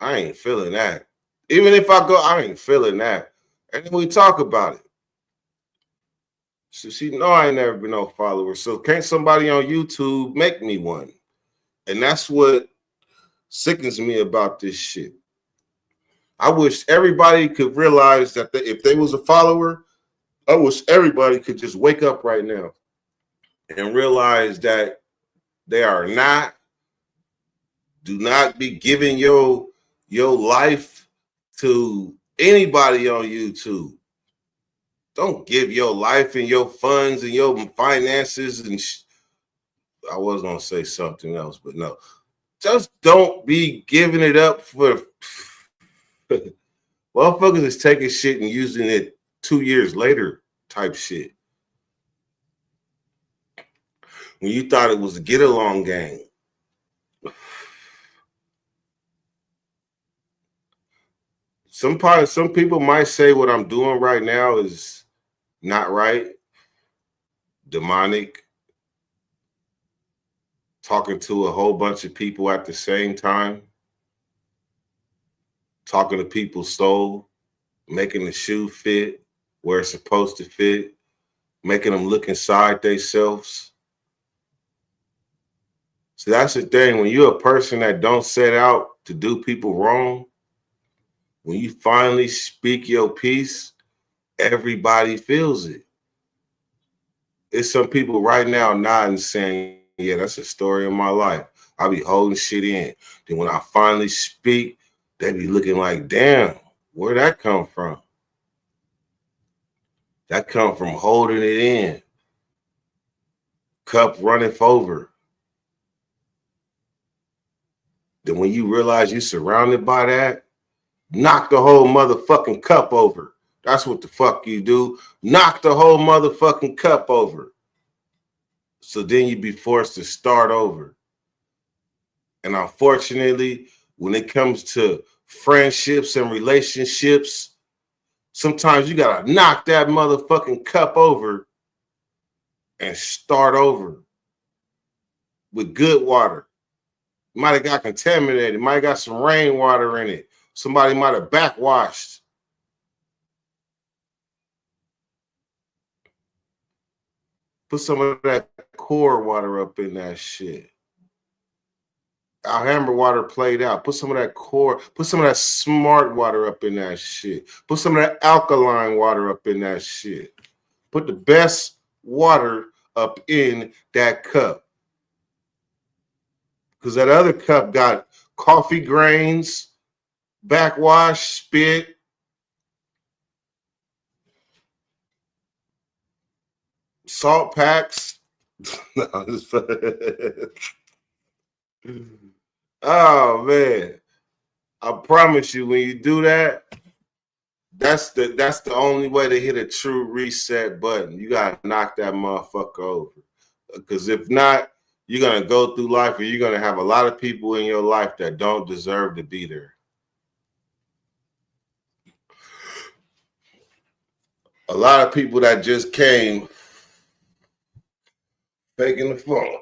I ain't feeling that. Even if I go, I ain't feeling that. And then we talk about it. So she know I ain't never been no follower. So can't somebody on YouTube make me one? And that's what sickens me about this shit. I wish everybody could realize that if they was a follower, I wish everybody could just wake up right now and realize that they are not. Do not be giving your life to anybody on YouTube. Don't give your life and your funds and your finances and I was going to say something else, but no. Just don't be giving it up for motherfuckers is taking shit and using it 2 years later type shit. When you thought it was a get along game. Some people might say what I'm doing right now is not right, demonic, talking to a whole bunch of people at the same time, talking to people's soul, making the shoe fit where it's supposed to fit, making them look inside themselves. So that's the thing. When you're a person that don't set out to do people wrong, when you finally speak your piece, everybody feels it. It's some people right now nodding saying, yeah, that's a story of my life. I be holding shit in. Then when I finally speak, they be looking like, damn, where'd that come from? That come from holding it in. Cup running over. Then when you realize you're surrounded by that, knock the whole motherfucking cup over. That's what the fuck you do. Knock the whole motherfucking cup over. So then you be forced to start over. And unfortunately, when it comes to friendships and relationships, sometimes you gotta knock that motherfucking cup over and start over with good water. Might have got contaminated, might have got some rainwater in it. Somebody might have backwashed. Put some of that core water up in that shit. Alhambra water played out. Put some of that core, put some of that smart water up in that shit. Put some of that alkaline water up in that shit. Put the best water up in that cup. Because that other cup got coffee grains, backwash, spit. Salt packs. Oh man. I promise you, when you do that, that's the only way to hit a true reset button. You gotta knock that motherfucker over. Because if not, you're gonna go through life and you're gonna have a lot of people in your life that don't deserve to be there. A lot of people that just came faking the phone.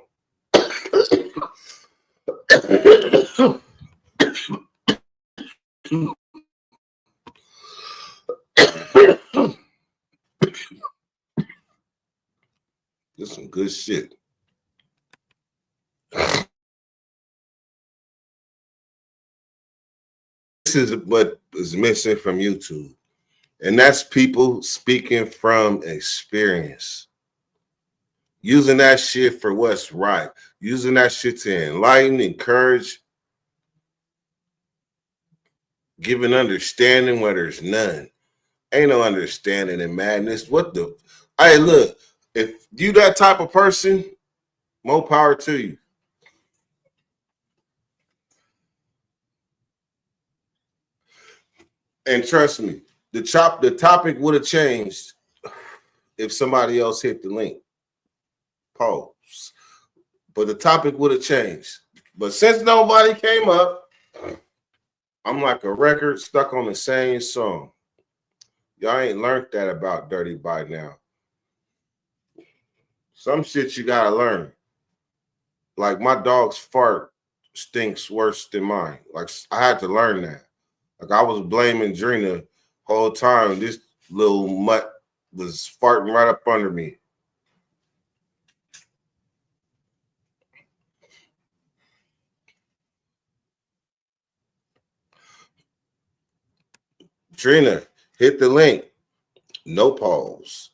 good shit. This is what is missing from YouTube. And that's people speaking from experience. Using that shit for what's right. Using that shit to enlighten, encourage, giving understanding where there's none. Ain't no understanding in madness. What the? Hey, look, if you that type of person, more power to you. And trust me, the topic would have changed if somebody else hit the link. Pause. But the topic would have changed. But since nobody came up, I'm like a record stuck on the same song. Y'all ain't learned that about Dirty by now. Some shit you gotta learn. Like my dog's fart stinks worse than mine. Like I had to learn that. Like I was blaming Drina whole time. This little mutt was farting right up under me. Drina, hit the link. No pause.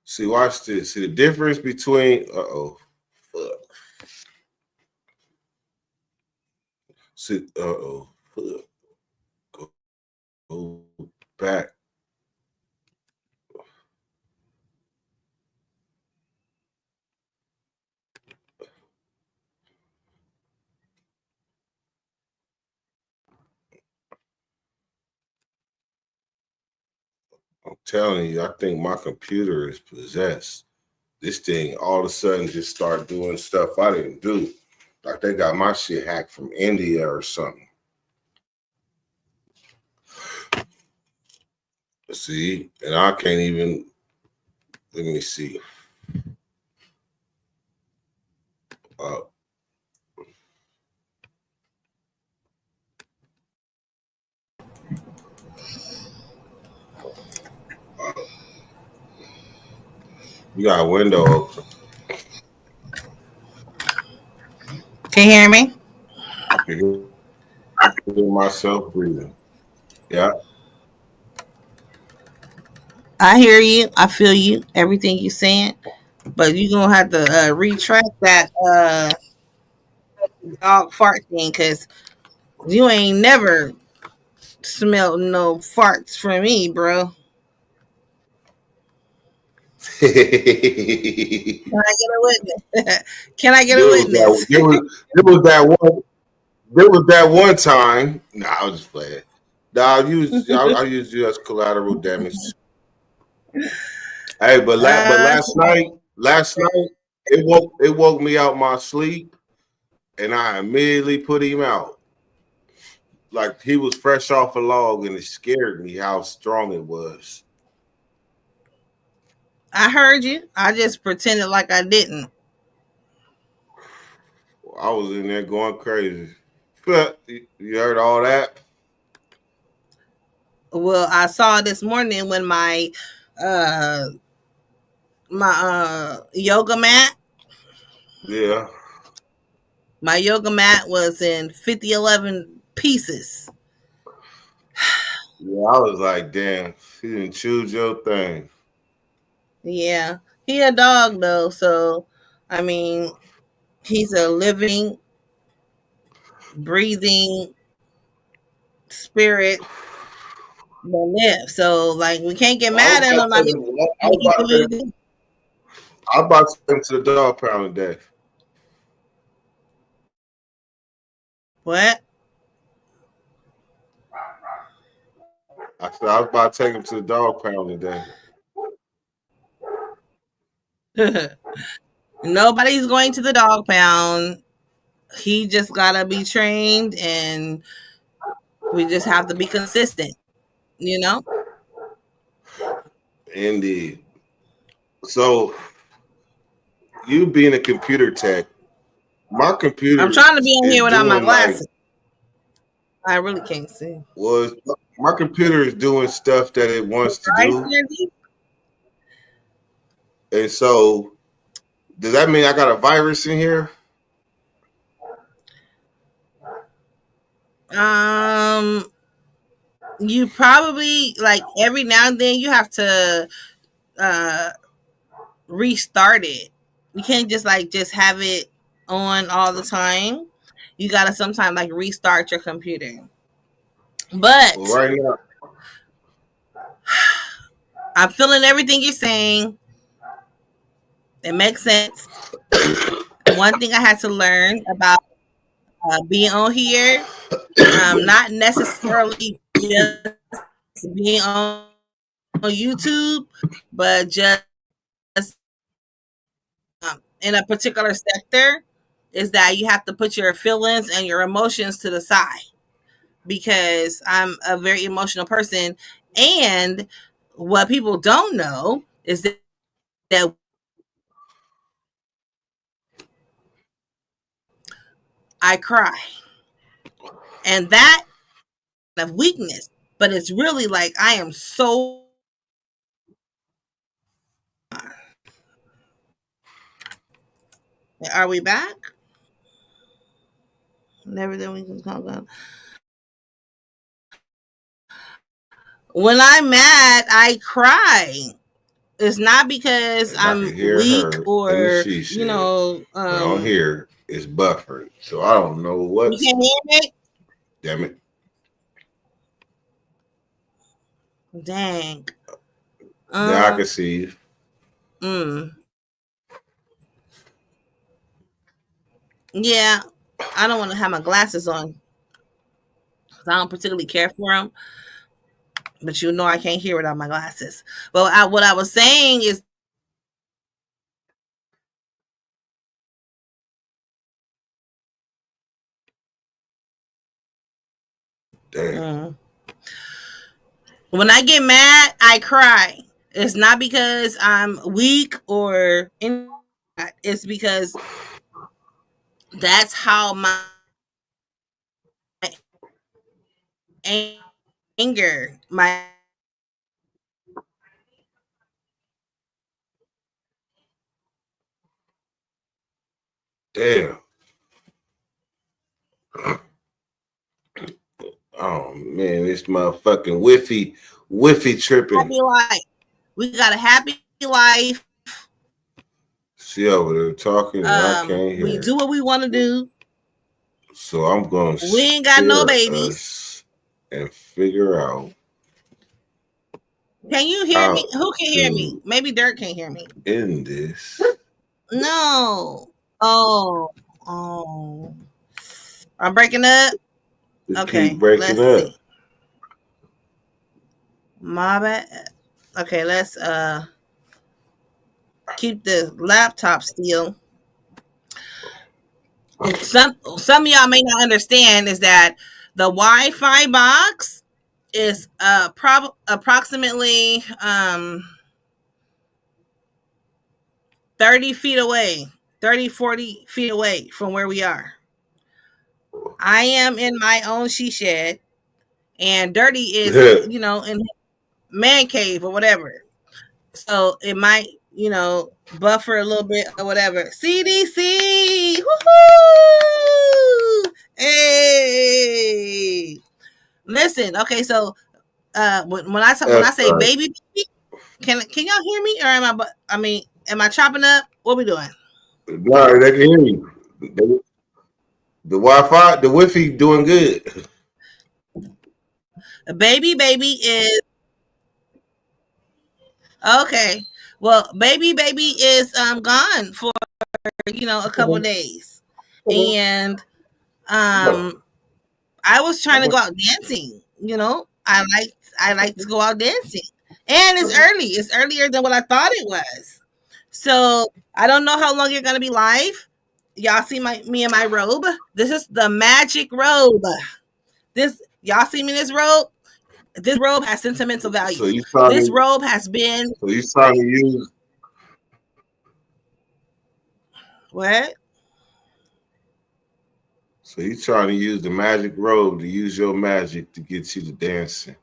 See, watch this. See the difference between fuck. See, fuck. Go back. I'm telling you, I think my computer is possessed. This thing all of a sudden just start doing stuff I didn't do. Like they got my shit hacked from India or something. See, and I can't even, let me see. You got a window open. Can you hear me? I can hear myself breathing. Yeah. I hear you. I feel you. Everything you saying, but you gonna have to retract that dog fart thing because you ain't never smelled no farts from me, bro. Can I get a witness? Can I get a witness? There was that one time. Nah, I was just playing. Nah, I use you as collateral damage. Hey, but last night it woke me out my sleep, and I immediately put him out. Like he was fresh off a log, and it scared me how strong it was. I heard you. I just pretended like I didn't. I was in there going crazy. You heard all that? Well, I saw this morning when my yoga mat. Yeah. My yoga mat was in 50-11 pieces. Yeah, I was like, damn, you didn't choose your thing. Yeah. He a dog though, so I mean he's a living, breathing spirit that lives. So like we can't get mad at him. I mean I was about to take him to the dog pound today. What? I said I was about to take him to the dog pound today. Nobody's going to the dog pound. He just gotta be trained, and we just have to be consistent, you know? Indeed. So you being a computer tech, my computer. I'm trying to be on here without my glasses. I really can't see. Was my computer is doing stuff that it wants to Right, do, Sandy? and so does that mean I got a virus in here? You probably like every now and then you have to restart it. You can't just have it on all the time. You gotta sometimes like restart your computer. But Well, right now, I'm feeling everything you're saying. It makes sense. One thing I had to learn about being on here, not necessarily just being on YouTube, but just in a particular sector, is that you have to put your feelings and your emotions to the side, because I'm a very emotional person. And what people don't know is that I cry. And that of weakness, but it's really like I am so. Are we back? Never that we can talk about. When I'm mad, I cry. It's not because and I I'm can hear weak her or in the she shed, but on here it's buffering, so I don't know you what's. can't hear me. Damn it! Dang. Now I can see you. Yeah, I don't want to have my glasses on because I don't particularly care for them. But you know I can't hear without my glasses. But what I was saying is, Damn. When I get mad, I cry. It's not because I'm weak or anything. It's because that's how my anger, my Damn. Oh man, this motherfucking whiffy tripping. happy life. We got a happy life. She over there talking and I can't hear. We do what we want to do. So I'm gonna We ain't got no babies and figure out. Can you hear me? Who can hear me? Maybe Dirk can't hear me. In this. No. Oh. I'm breaking up. Okay. Keep breaking up. See. My bad. Okay, let's keep the laptop still. Some of y'all may not understand is that the Wi-Fi box is approximately 30 feet away, 30, 40 feet away from where we are. I am in my own she shed, and Dirty is, in man cave or whatever. So it might, buffer a little bit or whatever. CDC, woohoo! Hey, listen. Okay, so when I say baby, can y'all hear me, or am I chopping up? What we doing? No, they can hear you. The Wi-Fi, the Wi-Fi doing good. Baby is okay. Well, baby is gone for a couple days, and I was trying to go out dancing. I like to go out dancing, and it's early. It's earlier than what I thought it was. So I don't know how long you're gonna be live. Y'all see me in my robe. This is the magic robe. Y'all see me in this robe. This robe has sentimental value. So this robe has been. So you trying to use what? So he's trying to use the magic robe to use your magic to get you to dancing.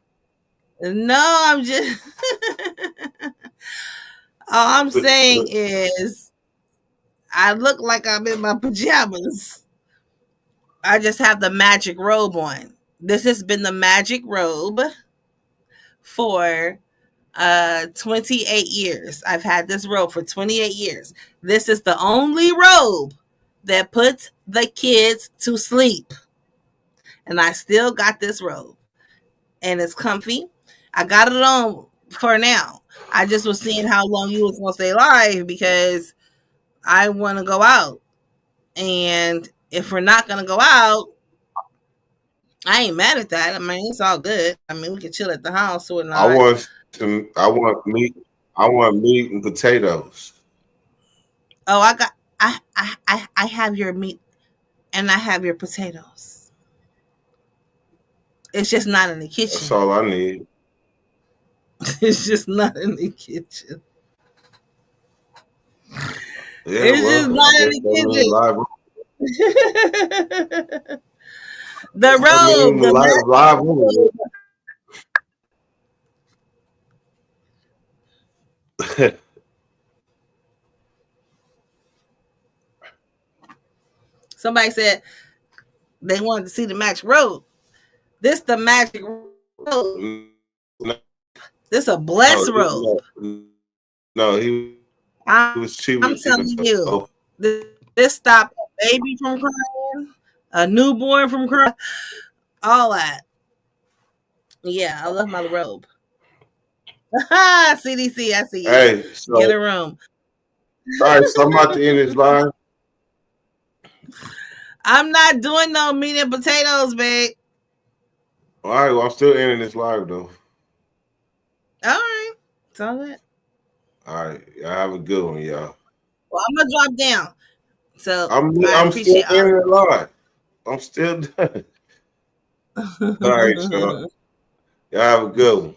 No, I'm just all I'm saying is I look like I'm in my pajamas. I just have the magic robe on. This has been the magic robe for 28 years. I've had this robe for 28 years. This is the only robe that puts the kids to sleep. And I still got this robe. And it's comfy. I got it on for now. I just was seeing how long you was going to stay live because I want to go out. And if we're not going to go out, I ain't mad at that. I mean, it's all good. I mean, we can chill at the house or not. I want meat and potatoes. Oh, I have your meat and I have your potatoes. It's just not in the kitchen. That's all I need. It's just not in the kitchen. Yeah, It's just not in the kitchen. The robe. Live Somebody said they wanted to see the magic robe. This the magic robe. This a blessed robe. No, he was cheap. I'm telling you, this stopped a baby from crying, a newborn from crying, all that. Yeah, I love my robe. CDC, I see you. Hey, so, get a room. All right, so I'm about to end this live. I'm not doing no meat and potatoes, babe. All right, well, I'm still ending this live though. All right, it's all good. All right, y'all have a good one, y'all. Well, I'm gonna drop down. So I'm still ending it live. I'm still done. All right, y'all. Y'all have a good one.